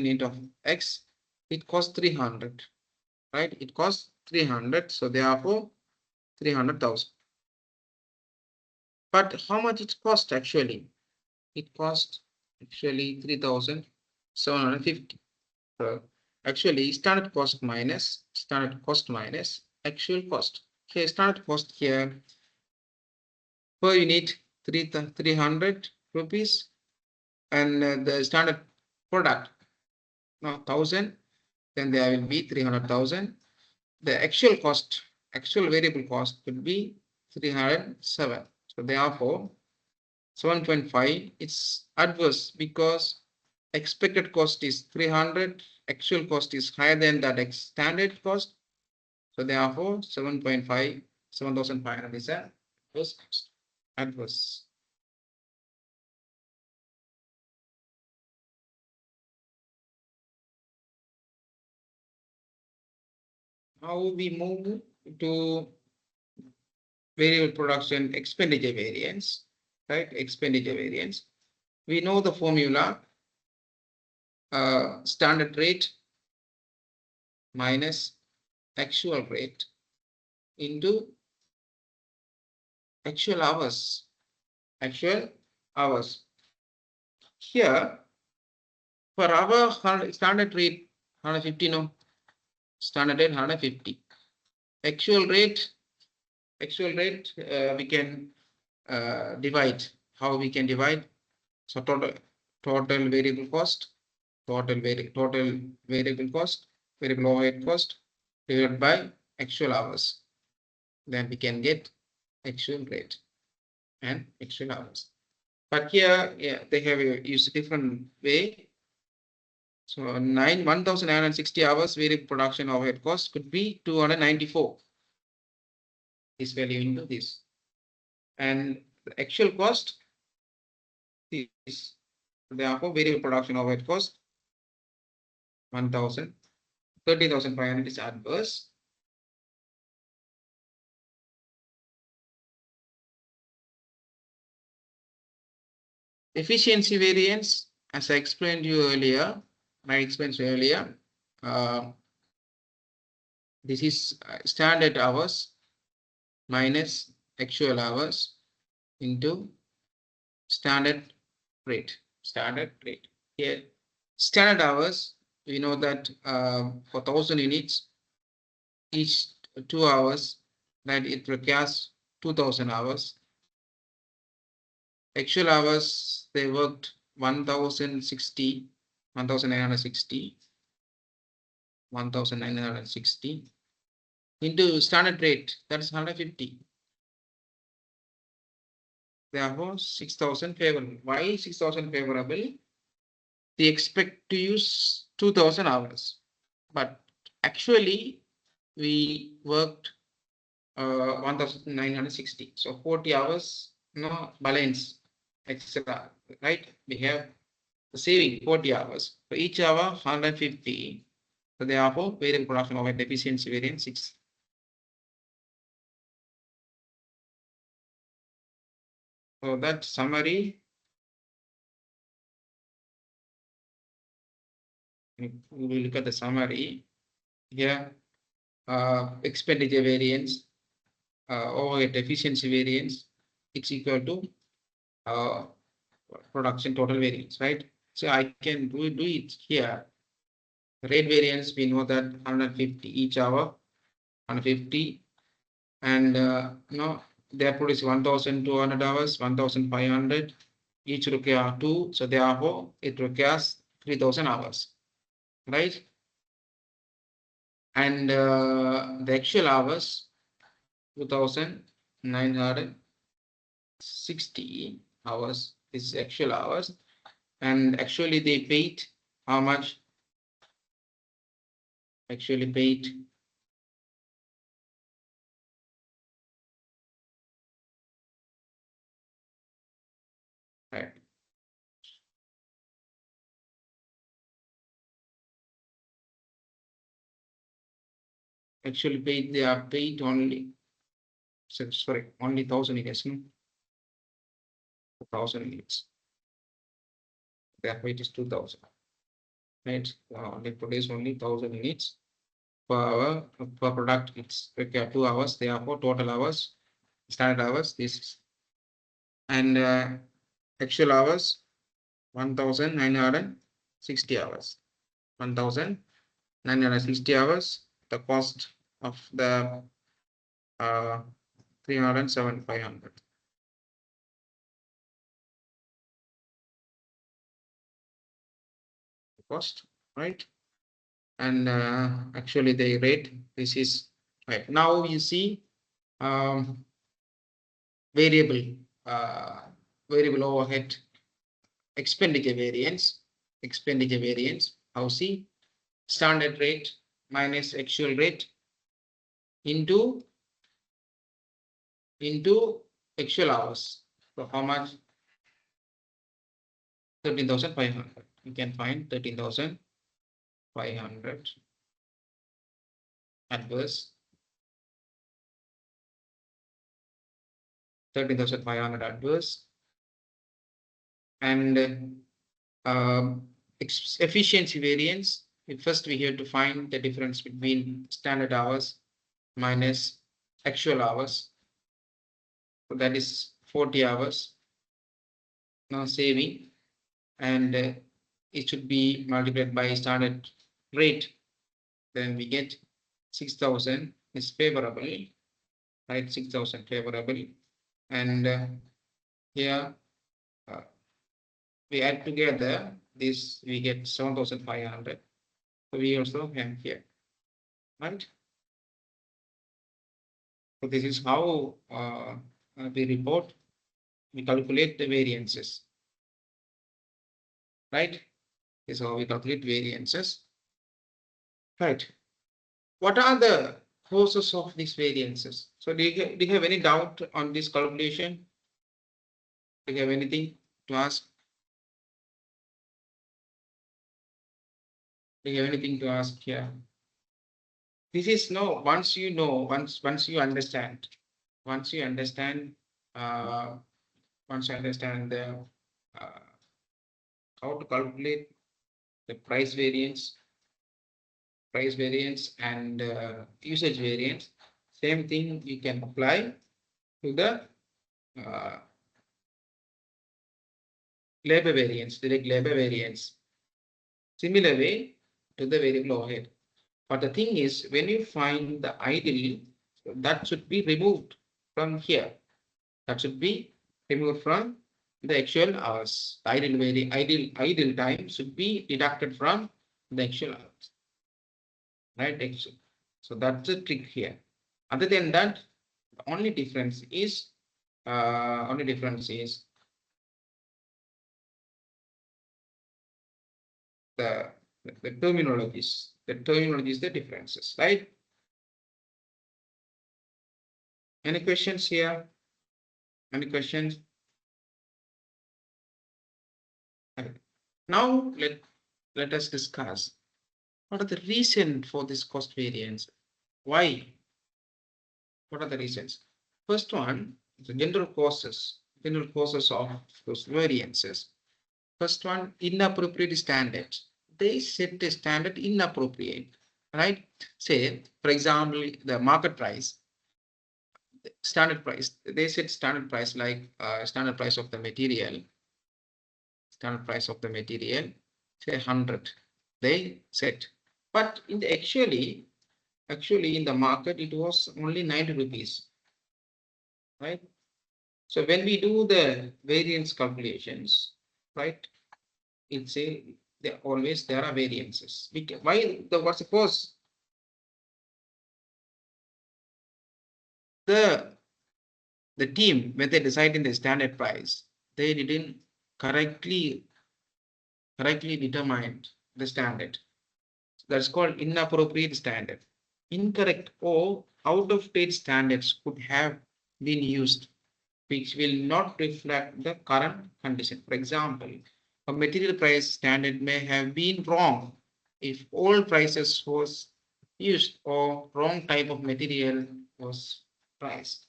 unit of X, it costs 300, right? It costs 300, so therefore 300,000. But how much it cost actually? It cost actually 3,750. So actually standard cost minus actual cost. Okay, standard cost here per unit 300 rupees, and the standard product now 1000, then there will be 300,000. The actual cost, actual variable cost would be 307. So therefore 7.5, it's adverse because expected cost is 300, actual cost is higher than that standard cost. So therefore 7.5, 7,500 is a adverse cost. Adverse. Now we move to variable production expenditure variance, right? Expenditure variance. We know the formula, standard rate minus actual rate into actual hours. Actual hours. Here, for our standard rate 150, no, standard rate 150. Actual rate, we can divide. How we can divide? So total variable cost, total variable cost, variable overhead cost divided by actual hours. Then we can get actual rate and actual hours. But here, yeah, they have used a different way. So 1,960 hours variable production overhead cost could be 294. This value into this. And the actual cost is therefore variable production overhead cost 1,000, 30,500 is adverse. Efficiency variance, as I explained you earlier, this is standard hours minus actual hours into standard rate. Here, standard hours, we know that for 1,000 units, each 2 hours, that it requires 2,000 hours. Actual hours, they worked 1,060, 1,960, 1,960 into standard rate, that's 150. Therefore, 6,000 favorable. Why 6,000 favorable? They expect to use 2,000 hours, but actually we worked 1,960. So 40 hours, no balance, etc. Right? We have the saving 40 hours. For each hour, 150. So therefore, variable production overhead efficiency variance 6. So that summary, we will look at the summary here. Expenditure variance, overhead efficiency variance, it's equal to production total variance, right? So I can do it here. Rate variance, we know that 150 each hour, 150, and they are producing 1,200 hours, 1,500, each require 2, so therefore it requires 3,000 hours, right? And the actual hours, 2,960 hours is actual hours, and actually they paid how much? Actually paid right. Actually paid, they are paid only, so sorry, only 1,000 units, no? 1,000 units. Therefore it is 2,000, right? They produce only 1,000 units per hour per product. It's require 2 hours, therefore total hours, standard hours, this is, and actual hours 1,960 hours. 1,960 hours. The cost of the 307,500. Cost, right? And actually the rate, this is right. Now you see variable variable overhead expenditure variance. How see standard rate minus actual rate into actual hours. So how much? 13,500. You can find 13,500 adverse. 13,500 adverse. And efficiency variance. First, we have to find the difference between standard hours minus actual hours. So that is 40 hours. Now saving, and it should be multiplied by standard rate. Then we get 6,000 is favorable, right? 6,000 favorable, and here we add together this, we get 7,500. So we also have here, right? So this is how we report, we calculate the variances, right? This is how we calculate variances, right? What are the causes of these variances? So do you have any doubt on this calculation? Do you have anything to ask? Do you have anything to ask here? This is no, once you know, once you understand, once you understand, uh, once you understand the how to calculate the price variance and usage variance, same thing you can apply to the uh, labor variance, direct labor variance. Similar way to the variable overhead. But the thing is, when you find the idle, that should be removed from here. That should be removed from the actual hours. Idle time should be deducted from the actual hours, right? So that's the trick here. Other than that, the only difference is the the terminologies. The terminology is the differences, right? Any questions here? Any questions? Right. Now let us discuss what are the reason for this cost variance. Why? What are the reasons? First one, the general causes. general causes of those variances. First one, inappropriate standard. They set the standard inappropriate, right? Say, for example, the market price, standard price. They set standard price like standard price of the material, say 100. They set, but in the actually in the market it was only 90 rupees, right? So when we do the variance calculations, right, it's a there are variances. Why the what's the cause? The team when they decided the standard price, they didn't correctly determine the standard. That's called inappropriate standard. Incorrect or out of date standards could have been used, which will not reflect the current condition. For example, a material price standard may have been wrong if all prices was used or wrong type of material was priced.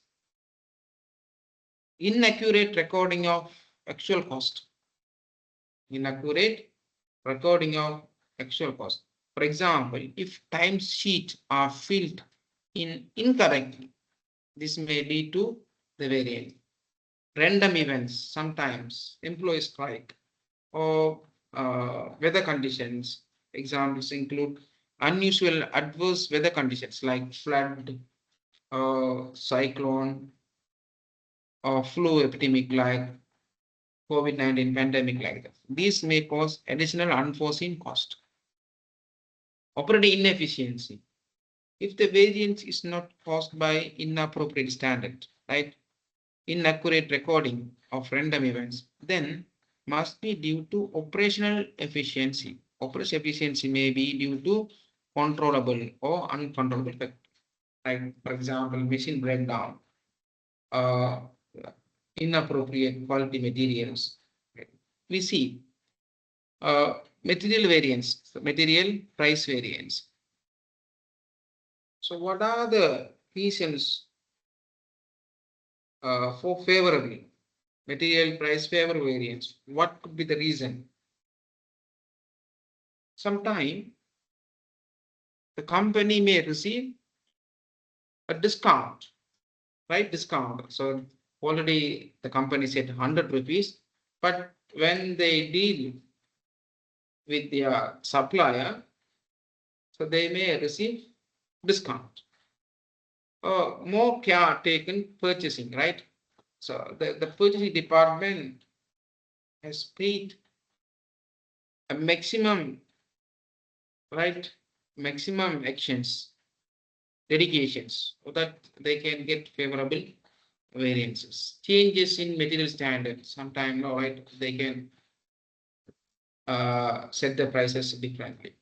Inaccurate recording of actual cost. Inaccurate recording of actual cost. For example, if time sheets are filled in incorrectly, this may lead to the variance. Random events, sometimes employees strike or weather conditions. Examples include unusual adverse weather conditions like flood, cyclone, or flu epidemic like COVID-19 pandemic like that. These may cause additional unforeseen cost. Operating inefficiency. If the variance is not caused by inappropriate standard, right, inaccurate recording of random events, then must be due to operational efficiency. Operational efficiency may be due to controllable or uncontrollable factor. Like, for example, machine breakdown, uh, inappropriate quality materials. We see material variance, material price variance. So what are the reasons for favorable material price favorable variance? What could be the reason? Sometime the company may receive a discount, right? Discount. So already the company said 100 rupees, but when they deal with their supplier, so they may receive discount. More care taken purchasing, right? So the purchasing department has paid a maximum, right? Maximum actions, dedications, so that they can get favorable variances. Changes in material standards. Sometimes, no, right? They can set the prices differently.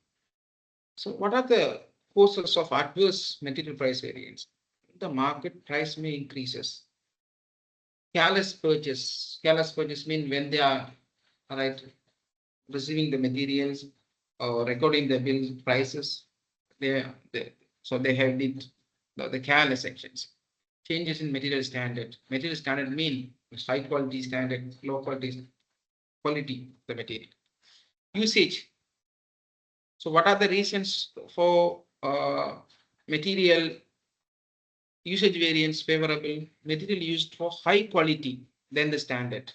So, what are the causes of adverse material price variance? The market price may increases. Careless purchase mean when they are right receiving the materials or recording the bill prices, so they have the careless actions. Changes in material standard. Material standard mean high quality standard, low quality the material. Usage. So what are the reasons for material usage variance favorable? Material used for high quality than the standard.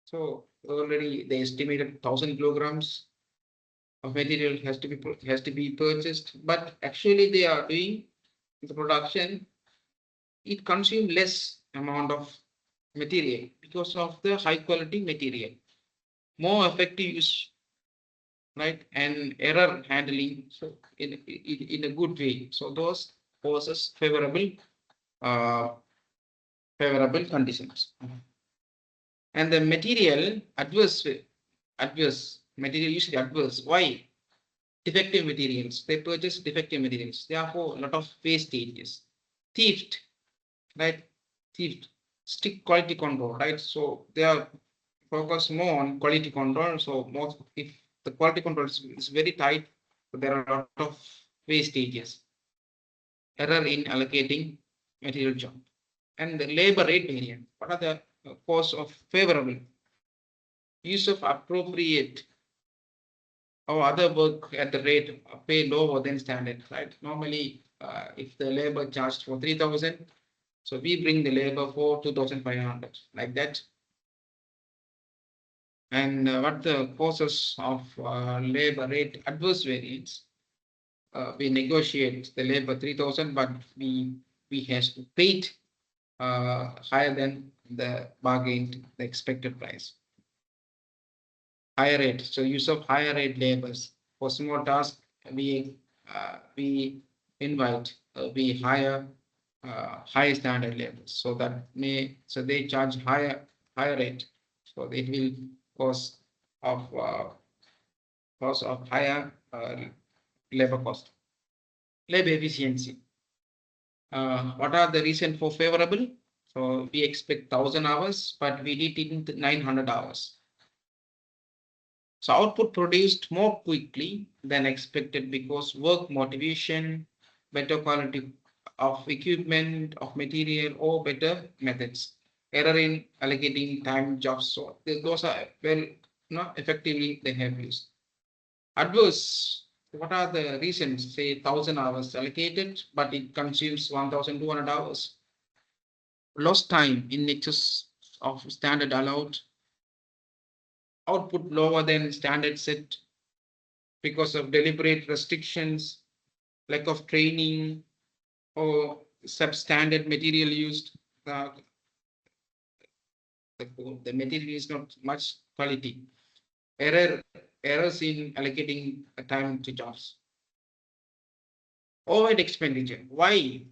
So already they estimated 1,000 kilograms of material has to be purchased, but actually they are doing the production. It consumes less amount of material because of the high quality material. More effective use, right, and error handling, so in a good way. So those causes uh, favorable conditions. And the material adverse material usually adverse. Why? Defective materials. They purchase defective materials. Therefore, a lot of wastages. Theft, right? Theft. Strict quality control, right? So they are focused more on quality control. So most if the quality control is very tight, so there are a lot of wastages. Error in allocating material job. And the labor rate variance. What are the cause of favorable, use of appropriate or other work at the rate pay lower than standard, right? Normally, if the labor charged for 3,000, so we bring the labor for 2,500, like that. And what the causes of labor rate adverse variance? We negotiate the labor 3,000, but we has to pay it higher than the bargained, the expected price. Higher rate, so use of higher rate labors for small tasks. We invite we hire high standard labors, so that so they charge higher rate, so it will cause of higher labor cost. Labor efficiency. What are the reason for favorable? So we expect 1,000 hours, but we did it in 900 hours. So output produced more quickly than expected because work motivation, better quality of equipment, of material, or better methods. Error in allocating time jobs. So those are well, not effectively they have used. Adverse. What are the reasons? Say 1,000 hours allocated, but it consumes 1,200 hours. Lost time in excess of standard allowed. Output lower than standard set because of deliberate restrictions, lack of training, or substandard material used. Uh, the material is not much quality. Errors in allocating time to jobs. Overhead expenditure. Why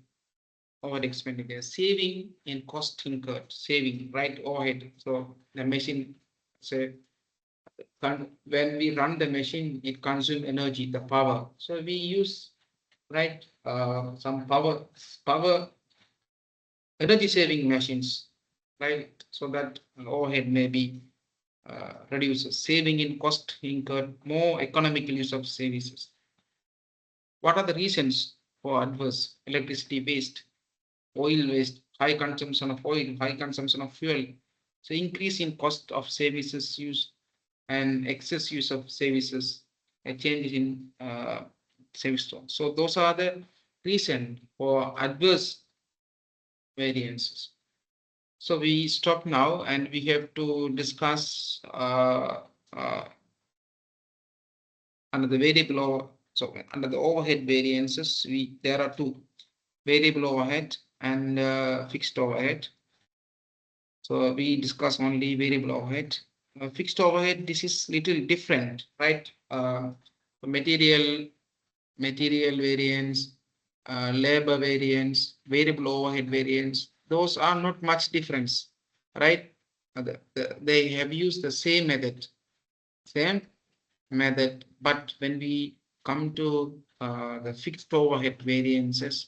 overhead expenditure? Saving in cost incurred. Saving, right? Overhead. So the machine, say, when we run the machine, it consumes energy, the power. So we use, right, some power energy saving machines, right? So that overhead may be reduces, saving in cost incurred, more economical use of services. What are the reasons for adverse? Electricity waste, oil waste, high consumption of oil, high consumption of fuel. So increase in cost of services use and excess use of services, a change in service tone. So those are the reason for adverse variances. So we stop now and we have to discuss under the variable over. So under the overhead variances, there are two: variable overhead and fixed overhead. So we discuss only variable overhead. Fixed overhead, this is little different, right? Material variance, labor variance, variable overhead variance, those are not much difference, right? They have used the same method, but when we come to the fixed overhead variances,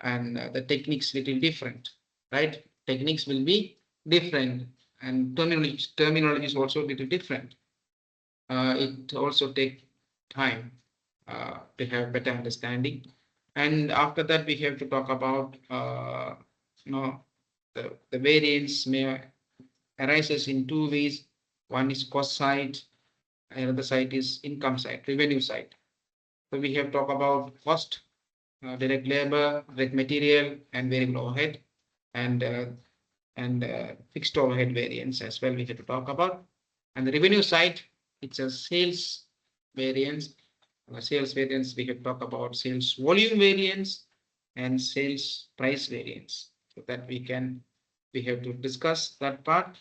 and the techniques little different, right? Techniques will be different, and terminology is also a little different. It also take time to have better understanding. And after that, we have to talk about, you know, the variance may arises in two ways. One is cost side, another side is income side, revenue side. So we have talked about cost, direct labor, direct material, and variable overhead, and fixed overhead variance as well. We have to talk about. And the revenue side, it's a sales variance. Sales variance, we have talked about sales volume variance and sales price variance. So that we have to discuss that part.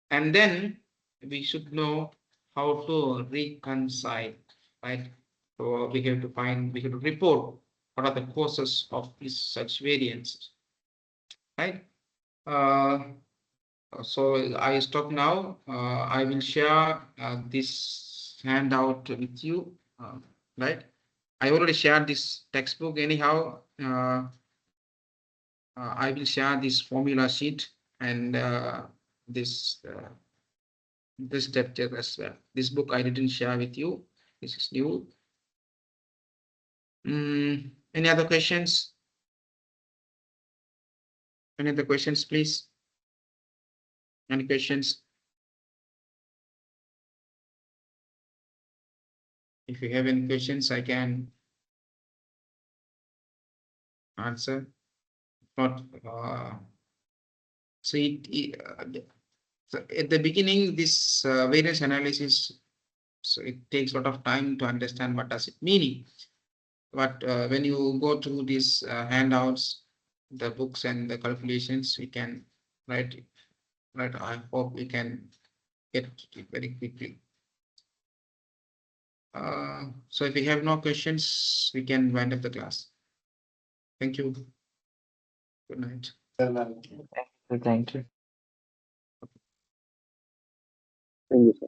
And then we should know how to reconcile, right? So we have to report what are the causes of these such variances, right? Uh, so I stop now. I will share this handout with you, right? I already shared this textbook anyhow. I will share this formula sheet and this this chapter as well. This book I didn't share with you. This is new. Any other questions? Any other questions, please? Any questions? If you have any questions, I can answer. Not so so at the beginning, this variance analysis, so it takes a lot of time to understand what does it meaning. But when you go through these handouts, the books and the calculations, we can write it. Right. I hope we can get it very quickly. So if we have no questions, we can wind up the class. Thank you. Good night. Thank you. Thank you, sir.